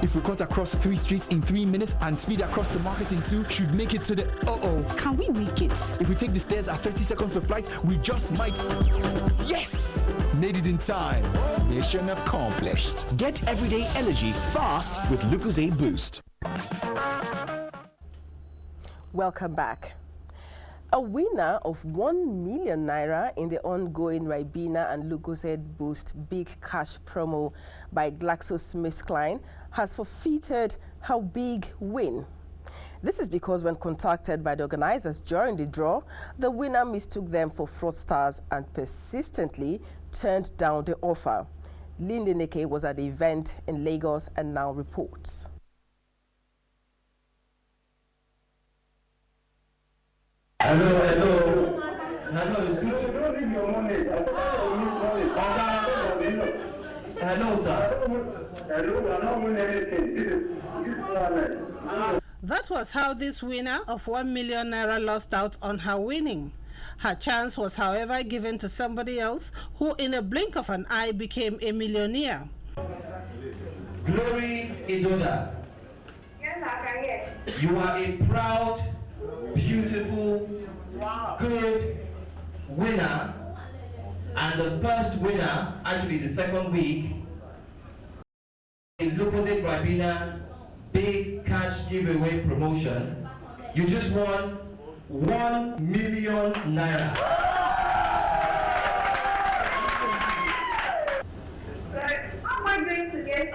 If we cut across 3 streets in 3 minutes and speed across the market in 2, should make it to the... Uh-oh. Can we make it? If we take the stairs at 30 seconds per flight, we just might... Yes! Made it in time. Mission accomplished. Get everyday energy fast with Lucozade Boost. Welcome back. A winner of 1 million naira in the ongoing Ribena and Lucozade Boost Big Cash promo by GlaxoSmithKline has forfeited her big win. This is because when contacted by the organizers during the draw, the winner mistook them for fraudsters and persistently turned down the offer. Lindy Neke was at the event in Lagos and now reports. Hello, it's good to know your money. Hello, sir. That was how this winner of 1 million naira lost out on her winning. Her chance was, however, given to somebody else who in a blink of an eye became a millionaire. Glory Idoda. Yes, I can hear. You are a proud, beautiful, good winner, and the first winner, actually the second week, in Lucozade Ribena Big Cash Giveaway promotion. You just won 1 million naira. How am I going to get?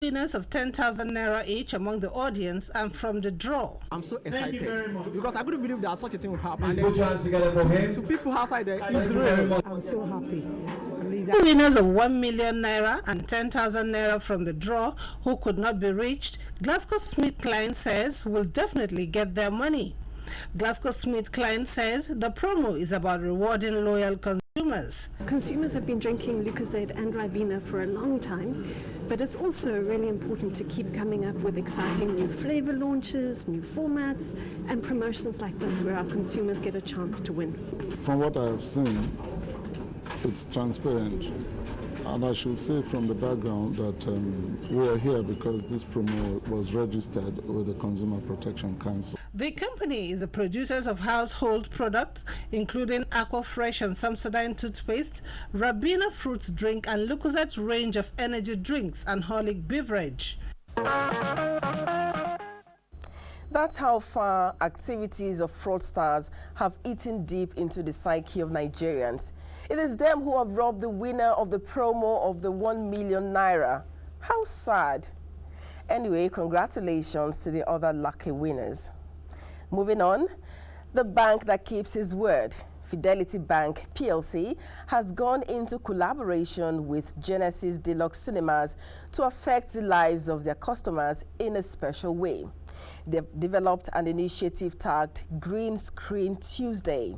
Winners of 10,000 naira each among the audience and from the draw. I'm so excited because I couldn't believe that such a thing would happen. Put your hands together for him. To people outside there, Israel. I'm so happy. The winners of 1 million naira and 10,000 naira from the draw who could not be reached, GlaxoSmithKline says will definitely get their money. GlaxoSmithKline says the promo is about rewarding loyal consumers. Consumers have been drinking Lucozade and Ribena for a long time, but it's also really important to keep coming up with exciting new flavor launches, new formats, and promotions like this where our consumers get a chance to win. From what I have seen, it's transparent. And I should say from the background that we are here because this promo was registered with the Consumer Protection Council. The company is the producers of household products, including Aquafresh and Samsonite toothpaste, Ribena fruits drink, and Lucozade range of energy drinks and Holic beverage. That's how far activities of fraudsters have eaten deep into the psyche of Nigerians. It is them who have robbed the winner of the promo of the 1 million naira. How sad. Anyway, congratulations to the other lucky winners. Moving on, the bank that keeps his word, Fidelity Bank PLC, has gone into collaboration with Genesis Deluxe Cinemas to affect the lives of their customers in a special way. They've developed an initiative tagged Green Screen Tuesday.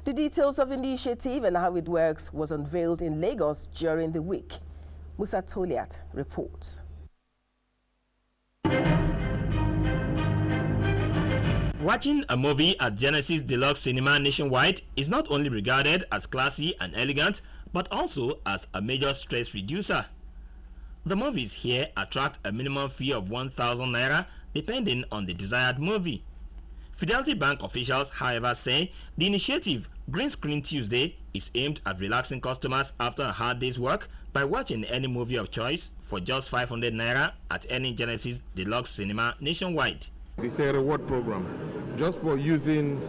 The details of the initiative and how it works was unveiled in Lagos during the week. Musa Toliat reports. Watching a movie at Genesis Deluxe Cinema nationwide is not only regarded as classy and elegant, but also as a major stress reducer. The movies here attract a minimum fee of 1,000 naira depending on the desired movie. Fidelity Bank officials, however, say the initiative Green Screen Tuesday is aimed at relaxing customers after a hard day's work by watching any movie of choice for just 500 naira at any Genesis Deluxe cinema nationwide. It's a reward program. Just for using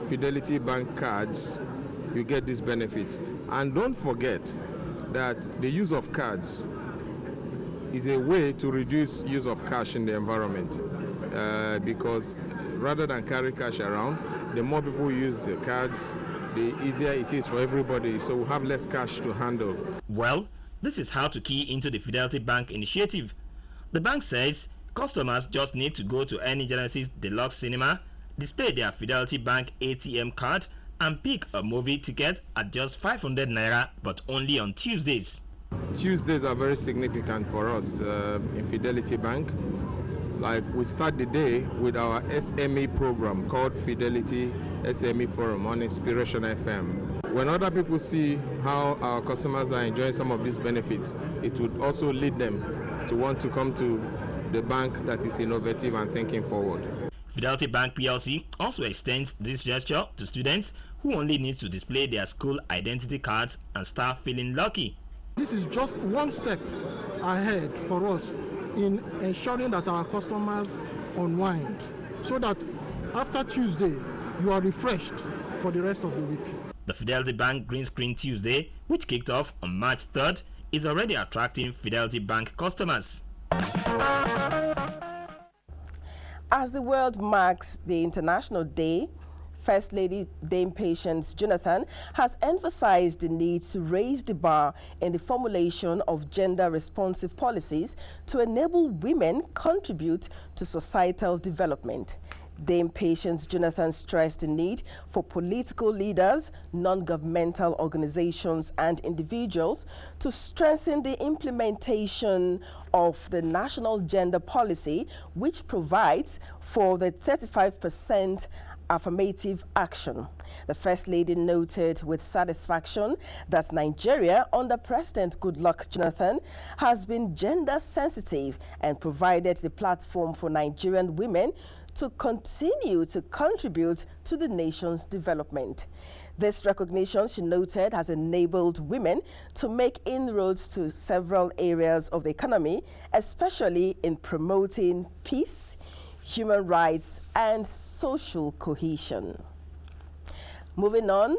Fidelity Bank cards, you get these benefits. And don't forget that the use of cards is a way to reduce use of cash in the environment, because rather than carry cash around, the more people use the cards, the easier it is for everybody, so we have less cash to handle. Well, this is how to key into the Fidelity Bank initiative. The bank says customers just need to go to any Genesis Deluxe cinema, display their Fidelity Bank ATM card, and pick a movie ticket at just 500 naira, but only on Tuesdays. Tuesdays are very significant for us in Fidelity Bank. Like, we start the day with our SME program called Fidelity SME Forum on Inspiration FM. When other people see how our customers are enjoying some of these benefits, it would also lead them to want to come to the bank that is innovative and thinking forward. Fidelity Bank PLC also extends this gesture to students who only need to display their school identity cards and start feeling lucky. This is just one step ahead for us in ensuring that our customers unwind, so that after Tuesday, you are refreshed for the rest of the week. The Fidelity Bank Green Screen Tuesday, which kicked off on March 3rd, is already attracting Fidelity Bank customers. As the world marks the International Day, First Lady Dame Patience Jonathan has emphasized the need to raise the bar in the formulation of gender-responsive policies to enable women contribute to societal development. Dame Patience Jonathan stressed the need for political leaders, non-governmental organizations and individuals to strengthen the implementation of the national gender policy, which provides for the 35% affirmative action. The First Lady noted with satisfaction that Nigeria, under President Goodluck Jonathan, has been gender sensitive and provided the platform for Nigerian women to continue to contribute to the nation's development. This recognition, she noted, has enabled women to make inroads to several areas of the economy, especially in promoting peace, human rights, and social cohesion. Moving on,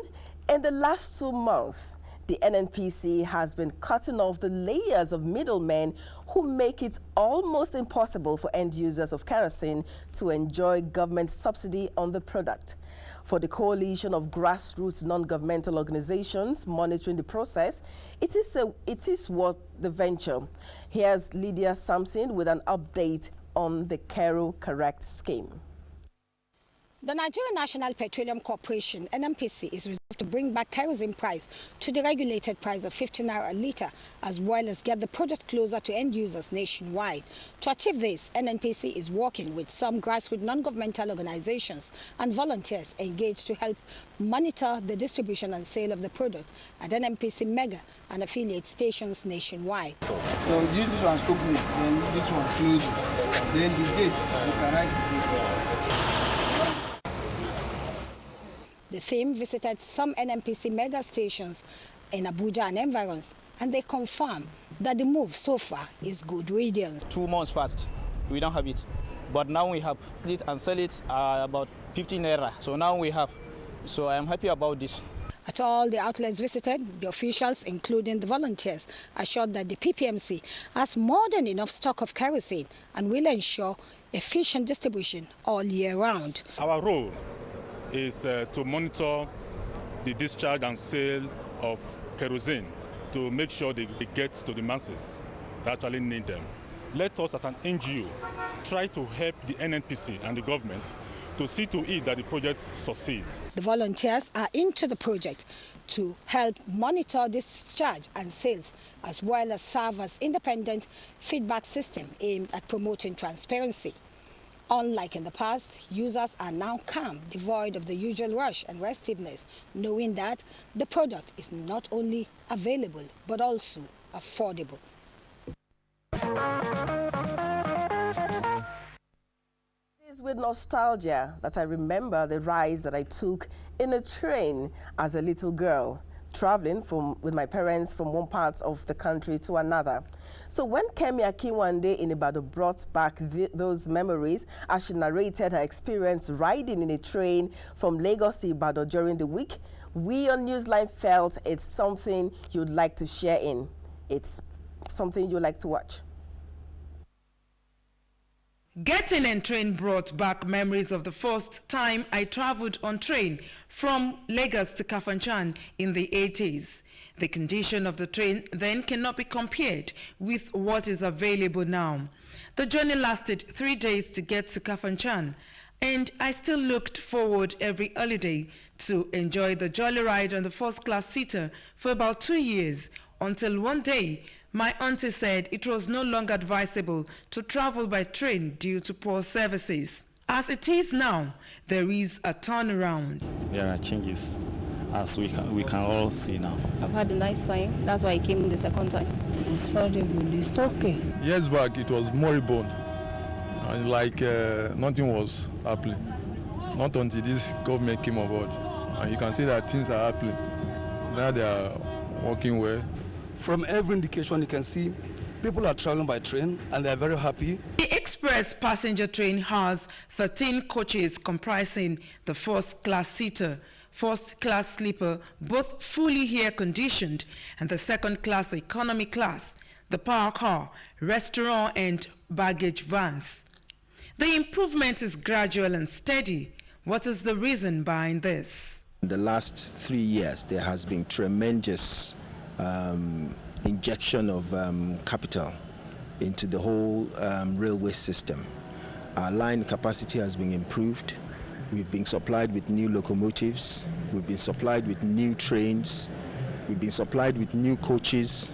in the last 2 months, the NNPC has been cutting off the layers of middlemen who make it almost impossible for end users of kerosene to enjoy government subsidy on the product. For the coalition of grassroots non-governmental organizations monitoring the process, it is worth the venture. Here's Lydia Sampson with an update on the Kero Correct scheme. The Nigerian National Petroleum Corporation, NNPC, is resolved to bring back kerosene price to the regulated price of 50 naira a litre, as well as get the product closer to end users nationwide. To achieve this, NNPC is working with some grassroots non-governmental organizations and volunteers engaged to help monitor the distribution and sale of the product at NNPC Mega and affiliate stations nationwide. So this one's open, then this one closed, then the date, you can write the date. The team visited some NNPC Mega stations in Abuja and environs, and they confirm that the move so far is good riddance. 2 months passed, we don't have it, but now we have it and sell it about 15 naira. So now we have, so I am happy about this. At all the outlets visited, the officials, including the volunteers, assured that the PPMC has more than enough stock of kerosene and will ensure efficient distribution all year round. Our role is to monitor the discharge and sale of kerosene to make sure they get to the masses that actually need them. Let us as an NGO try to help the NNPC and the government to see to it that the projects succeed. The volunteers are into the project to help monitor discharge and sales, as well as serve as independent feedback system aimed at promoting transparency. Unlike in the past, users are now calm, devoid of the usual rush and restiveness, knowing that the product is not only available, but also affordable. It's with nostalgia that I remember the rides that I took in a train as a little girl, traveling with my parents from one part of the country to another. So when Kemi Akinwande in Ibadan brought back those memories as she narrated her experience riding in a train from Lagos to Ibadan during the week, we on Newsline felt it's something you'd like to share in. It's something you'd like to watch. Getting on train brought back memories of the first time I traveled on train from Lagos to Kafanchan in the 80s. The condition of the train then cannot be compared with what is available now. The journey lasted 3 days to get to Kafanchan, and I still looked forward every holiday to enjoy the jolly ride on the first-class seater for about 2 years, until one day my auntie said it was no longer advisable to travel by train due to poor services. As it is now, there is a turnaround. There are changes, as we can all see now. I've had a nice time. That's why I came the second time. It's very good. It's okay. Years back, it was moribund. And like nothing was happening. Not until this government came aboard. And you can see that things are happening. Now they are working well. From every indication you can see, people are traveling by train and they are very happy. The express passenger train has 13 coaches comprising the first-class seater, first-class sleeper, both fully air-conditioned, and the second-class economy class, the power car, restaurant and baggage vans. The improvement is gradual and steady. What is the reason behind this? In the last 3 years, there has been tremendous injection of capital into the whole railway system. Our line capacity has been improved. We've been supplied with new locomotives. We've been supplied with new trains. We've been supplied with new coaches.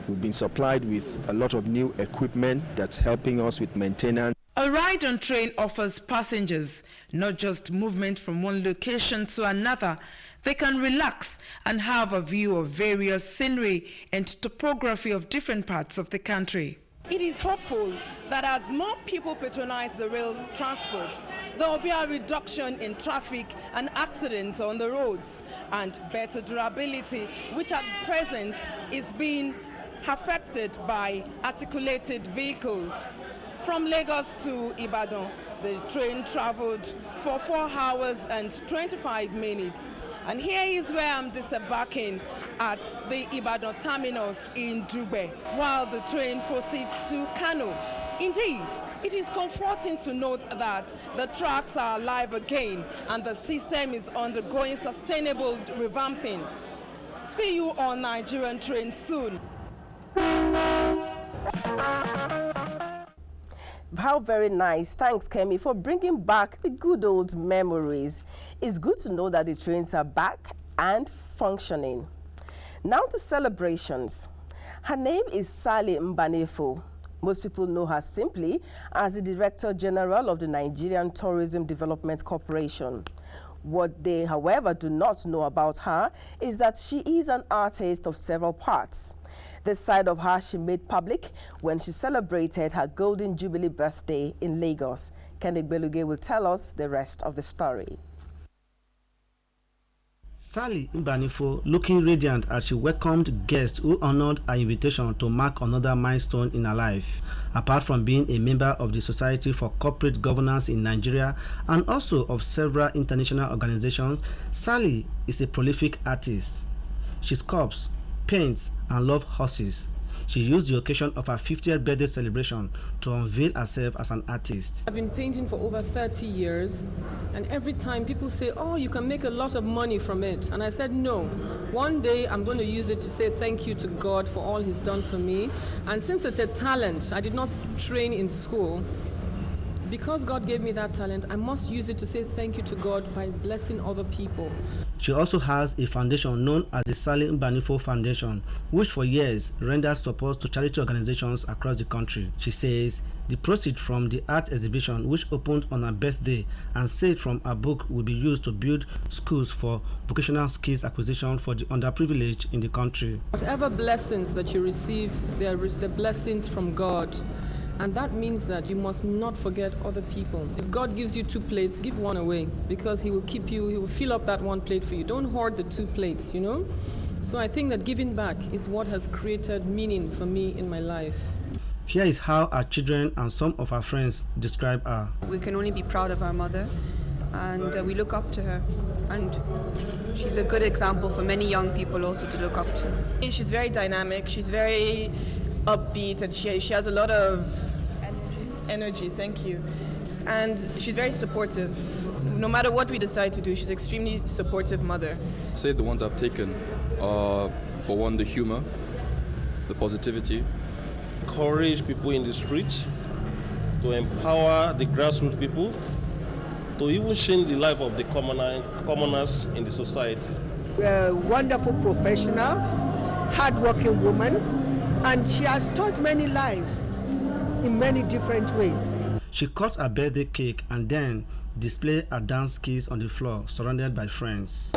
We've been supplied with a lot of new equipment that's helping us with maintenance. A ride on train offers passengers not just movement from one location to another. They can relax and have a view of various scenery and topography of different parts of the country. It is hopeful that as more people patronize the rail transport, there will be a reduction in traffic and accidents on the roads and better durability, which at present is being affected by articulated vehicles. From Lagos to Ibadan, the train traveled for 4 hours and 25 minutes. And here is where I'm disembarking at the Ibadan terminus in Dugbe, while the train proceeds to Kano. Indeed, it is comforting to note that the tracks are alive again and the system is undergoing sustainable revamping. See you on Nigerian trains soon. How very nice. Thanks, Kemi, for bringing back the good old memories. It's good to know that the trains are back and functioning. Now to celebrations. Her name is Sally Mbanefo. Most people know her simply as the Director General of the Nigerian Tourism Development Corporation. What they, however, do not know about her is that she is an artist of several parts. This side of her she made public when she celebrated her Golden Jubilee birthday in Lagos. Kenny Beluge will tell us the rest of the story. Sally Mbanefo looking radiant as she welcomed guests who honored her invitation to mark another milestone in her life. Apart from being a member of the Society for Corporate Governance in Nigeria and also of several international organizations, Sally is a prolific artist. She sculpts, paints, and loves horses. She used the occasion of her 50th birthday celebration to unveil herself as an artist. I've been painting for over 30 years, and every time people say, oh, you can make a lot of money from it. And I said, no. One day I'm going to use it to say thank you to God for all He's done for me. And since it's a talent, I did not train in school. Because God gave me that talent, I must use it to say thank you to God by blessing other people. She also has a foundation known as the Sally Mbanefo Foundation, which for years rendered support to charity organizations across the country. She says the proceeds from the art exhibition, which opened on her birthday, and saved from her book, will be used to build schools for vocational skills acquisition for the underprivileged in the country. Whatever blessings that you receive, they are the blessings from God. And that means that you must not forget other people. If God gives you 2 plates, give one away, because he will keep you, he will fill up that 1 plate for you. Don't hoard the 2 plates, you know? So I think that giving back is what has created meaning for me in my life. Here is how our children and some of our friends describe her. We can only be proud of our mother, and we look up to her. And she's a good example for many young people also to look up to. She's very dynamic, she's very upbeat, and she has a lot of energy, thank you. And she's very supportive. No matter what we decide to do, she's an extremely supportive mother. Say the ones I've taken are, for one, the humor, the positivity. Encourage people in the streets, to empower the grassroots people, to even change the life of the commoners in the society. A wonderful professional, hardworking woman, and she has taught many lives in many different ways. She cut her birthday cake and then displayed her dance skills on the floor, surrounded by friends.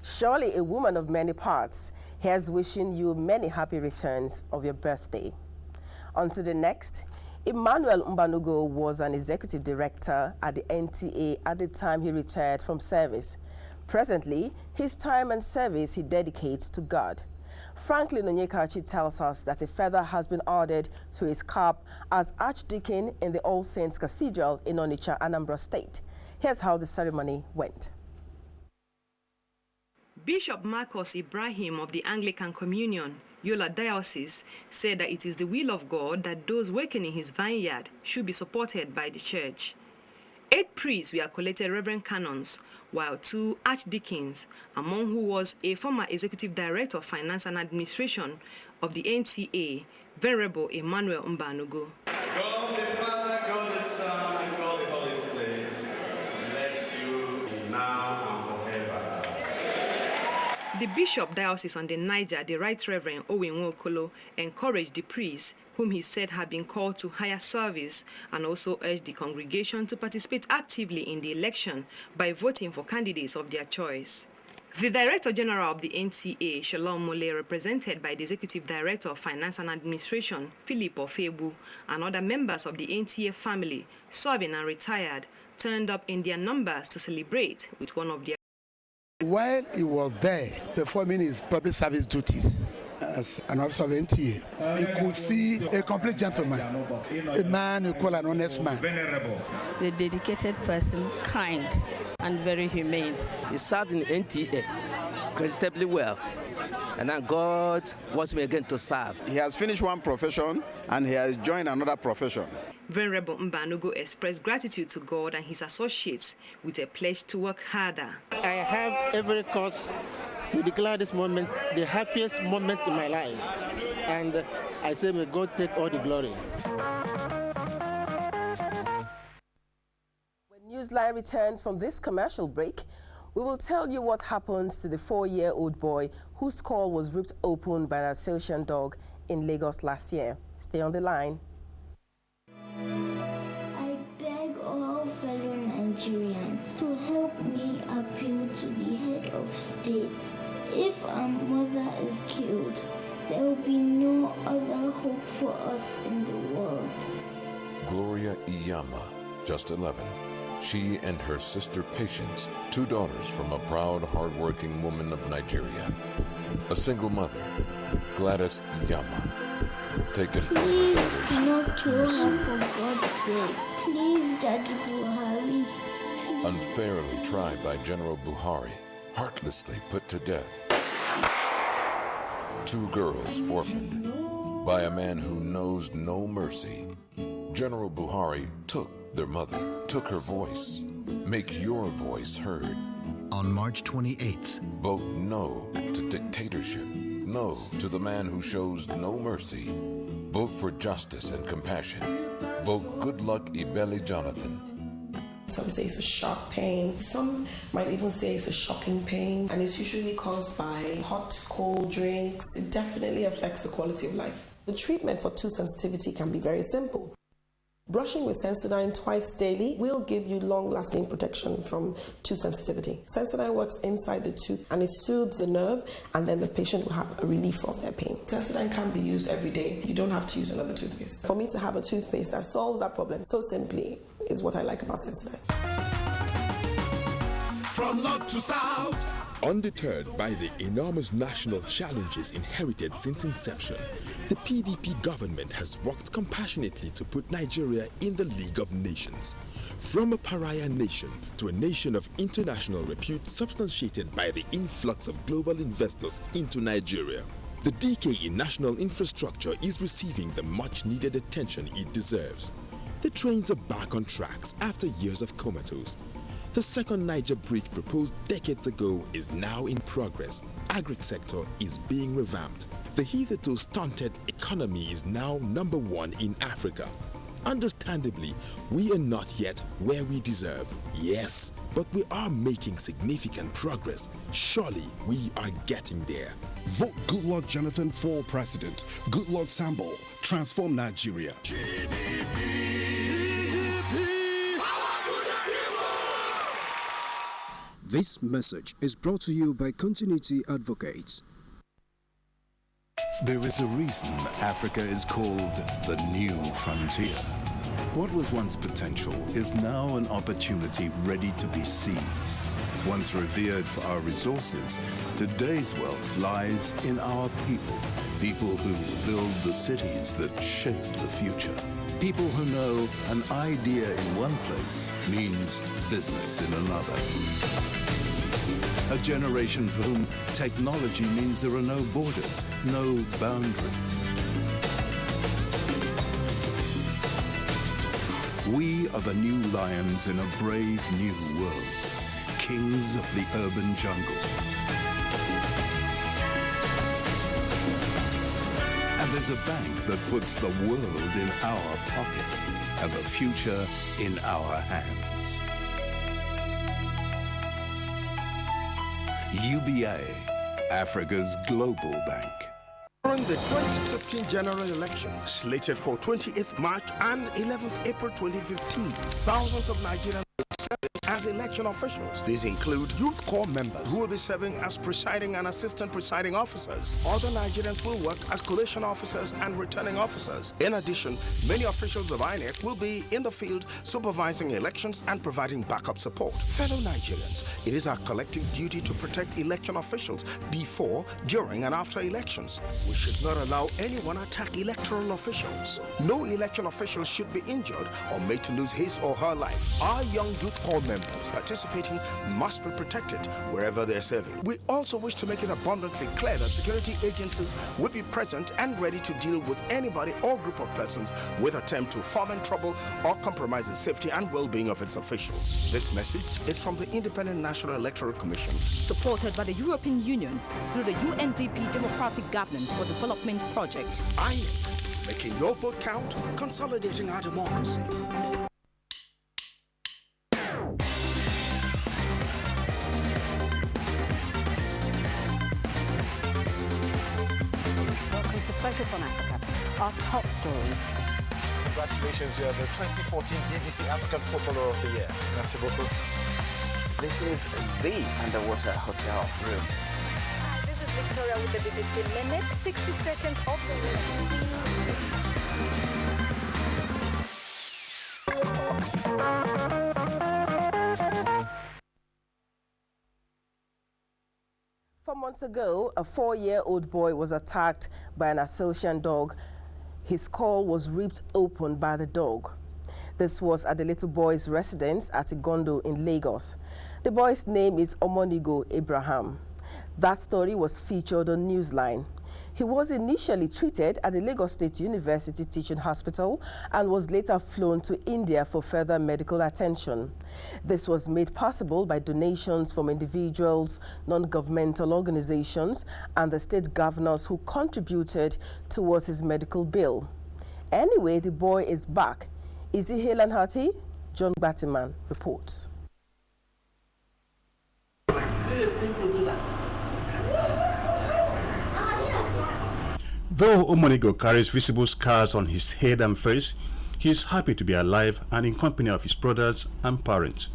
Surely a woman of many parts. Here's wishing you many happy returns of your birthday. On to the next. Emmanuel Mbanugo was an executive director at the NTA at the time he retired from service. Presently, his time and service he dedicates to God. Franklin Onyekachi tells us that a feather has been added to his cap as Archdeacon in the All Saints Cathedral in Onitsha, Anambra State. Here's how the ceremony went. Bishop Marcus Ibrahim of the Anglican Communion, Yola Diocese, said that it is the will of God that those working in his vineyard should be supported by the church. 8 priests were collected reverend canons, while 2 archdeacons, among who was a former executive director of finance and administration of the NTA, Venerable Emmanuel Mbanugo. God the Father, God the Son, and God the Holy Spirit, bless you now and forever. The Bishop Diocese on the Niger, the Right Reverend Owen Nwokolo, encouraged the priests, whom he said had been called to higher service, and also urged the congregation to participate actively in the election by voting for candidates of their choice. The Director General of the NTA, Shalom Mole, represented by the Executive Director of Finance and Administration, Philip Ofebu, and other members of the NTA family, serving and retired, turned up in their numbers to celebrate with one of their. While he was there performing his public service duties as an officer of NTA, you could see a complete gentleman, a man you call an honest man. The dedicated person, kind and very humane. He served in NTA creditably well, and now God wants me again to serve. He has finished one profession and he has joined another profession. Venerable Mbanugo expressed gratitude to God and his associates with a pledge to work harder. I have every cause to declare this moment the happiest moment in my life, and I say may God take all the glory. When Newsline returns from this commercial break, we will tell you what happened to the 4-year-old boy whose skull was ripped open by an Alsatian dog in Lagos last year. Stay on the line. I beg all fellow Nigerians to help me appeal to the head of state. If our mother is killed, there will be no other hope for us in the world. Gloria Iyama, just 11. She and her sister Patience, 2 daughters from a proud, hard-working woman of Nigeria. A single mother, Gladys Iyama, taken from her daughters. Please, not to her for God's sake. Please, Daddy Buhari. Unfairly tried by General Buhari, heartlessly put to death. 2 girls orphaned by a man who knows no mercy. General Buhari took their mother, took her voice. Make your voice heard. On March 28th, vote no to dictatorship. No to the man who shows no mercy. Vote for justice and compassion. Vote Goodluck Ebele Jonathan. Some say it's a sharp pain. Some might even say it's a shocking pain. And it's usually caused by hot, cold drinks. It definitely affects the quality of life. The treatment for tooth sensitivity can be very simple. Brushing with Sensodyne twice daily will give you long-lasting protection from tooth sensitivity. Sensodyne works inside the tooth and it soothes the nerve, and then the patient will have a relief of their pain. Sensodyne can be used every day. You don't have to use another toothpaste. For me to have a toothpaste that solves that problem so simply is what I like about Sensodyne. From north to south. Undeterred by the enormous national challenges inherited since inception, the PDP government has worked compassionately to put Nigeria in the League of Nations. From a pariah nation to a nation of international repute substantiated by the influx of global investors into Nigeria, the decay in national infrastructure is receiving the much-needed attention it deserves. The trains are back on tracks after years of comatose. The second Niger bridge proposed decades ago is now in progress. Agri-sector is being revamped. The hitherto stunted economy is now #1 in Africa. Understandably, we are not yet where we deserve. Yes, but we are making significant progress. Surely we are getting there. Vote Goodluck Jonathan for president. Goodluck Sambo. Transform Nigeria. This message is brought to you by Continuity Advocates. There is a reason Africa is called the new frontier. What was once potential is now an opportunity ready to be seized. Once revered for our resources, today's wealth lies in our people. People who build the cities that shape the future. People who know an idea in one place means business in another. A generation for whom technology means there are no borders, no boundaries. We are the new lions in a brave new world, kings of the urban jungle. And there's a bank that puts the world in our pocket and the future in our hands. UBA, Africa's global bank. During the 2015 general election, slated for 28th March and 11th April 2015, thousands of Nigerians will serve as election officials. These include Youth Corps members who will be serving as presiding and assistant presiding officers. Other Nigerians will work as collation officers and returning officers. In addition, many officials of INEC will be in the field supervising elections and providing backup support. Fellow Nigerians, it is our collective duty to protect election officials before, during, and after elections. We should not allow anyone attack electoral officials. No election official should be injured or made to lose his or her life. Our young Youth Corps members participating must be protected wherever they're serving. We also wish to make it abundantly clear that security agencies will be present and ready to deal with anybody or group of persons with attempt to foment trouble or compromise the safety and well-being of its officials. This message is from the Independent National Electoral Commission, supported by the European Union through the UNDP Democratic Governance for Development Project. INEC, making your vote count, consolidating our democracy. Focus on Africa, our top stories. Congratulations, you're the 2014 BBC African Footballer of the Year. Merci beaucoup. This is the underwater hotel room. Hi, this is Victoria with the BBC Minute, 60 seconds of the 4 months ago, a 4-year-old boy was attacked by an Alsatian dog. His skull was ripped open by the dog. This was at the little boy's residence at Igondo in Lagos. The boy's name is Omonigo Abraham. That story was featured on Newsline. He was initially treated at the Lagos State University Teaching Hospital and was later flown to India for further medical attention. This was made possible by donations from individuals, non-governmental organizations, and the state governors who contributed towards his medical bill. Anyway, the boy is back. Is he hale and hearty? John Battyman reports. Though Omonigo carries visible scars on his head and face, He is happy to be alive and in company of his brothers and parents.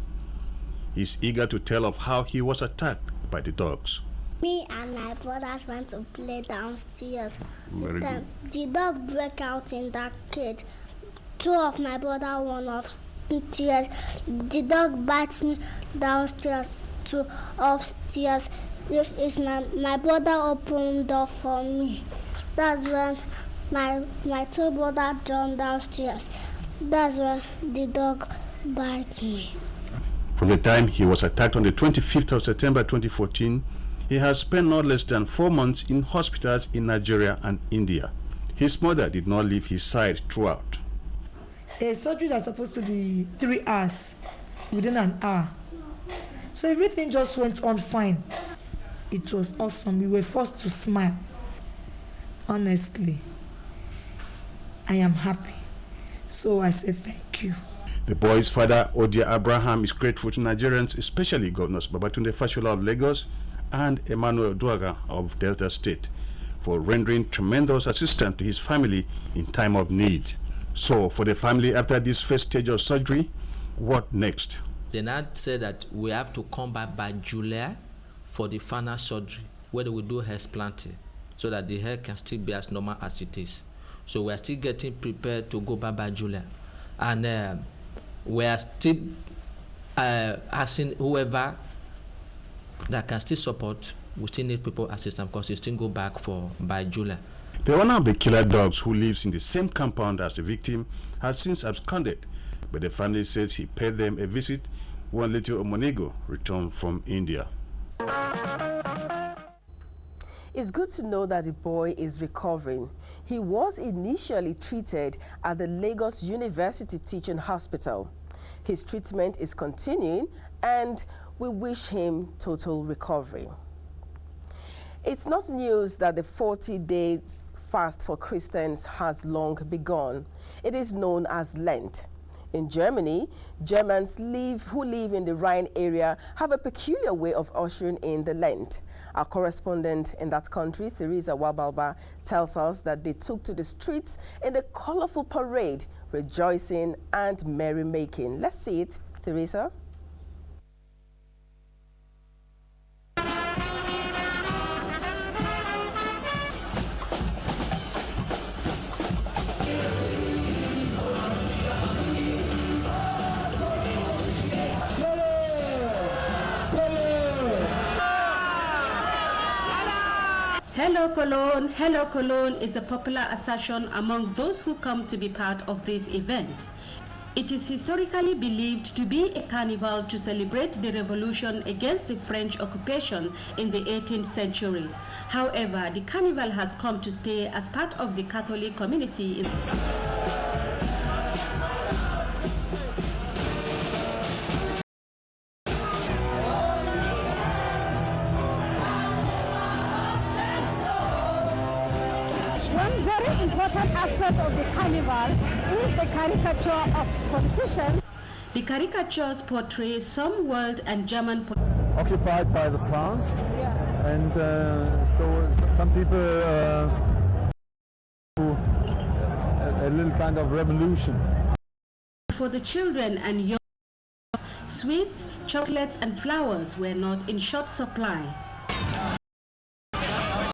He is eager to tell of how he was attacked by the dogs. Me and my brothers went to play downstairs. Very good. The dog broke out in that cage. Two of my brother went upstairs. The dog bites me downstairs to upstairs. It's my brother opened door for me. That's when my two brothers jumped downstairs. That's when the dog bites me. From the time he was attacked on the 25th of September 2014, he has spent not less than 4 months in hospitals in Nigeria and India. His mother did not leave his side throughout. A surgery that's supposed to be 3 hours, within an hour. So everything just went on fine. It was awesome. We were forced to smile. Honestly, I am happy. So I say thank you. The boy's father, Odia Abraham, is grateful to Nigerians, especially Governors Babatunde Fashola of Lagos and Emmanuel Duaga of Delta State, for rendering tremendous assistance to his family in time of need. So, for the family after this first stage of surgery, what next? They now said that we have to come back by July for the final surgery, where they will do hair planting, so that the hair can still be as normal as it is. So we are still getting prepared to go back by July. And we are still asking whoever that can still support, we still need people assistance because we still go back by July. The owner of the killer dogs, who lives in the same compound as the victim, has since absconded, but the family says he paid them a visit when little Omonego returned from India. It's good to know that the boy is recovering. He was initially treated at the Lagos University Teaching Hospital. His treatment is continuing and we wish him total recovery. It's not news that the 40-day fast for Christians has long begun. It is known as Lent. In Germany, Germans who live in the Rhine area have a peculiar way of ushering in the Lent. Our correspondent in that country, Theresa Wabalba, tells us that they took to the streets in a colorful parade, rejoicing and merrymaking. Let's see it, Theresa. Hello Cologne is a popular assertion among those who come to be part of this event. It is historically believed to be a carnival to celebrate the revolution against the French occupation in the 18th century. However, the carnival has come to stay as part of the Catholic community in aspect of the carnival is the caricature of politicians. The caricatures portray some world and German occupied by the France, and so some people do a little kind of revolution. For the children and young, sweets, chocolates and flowers were not in short supply.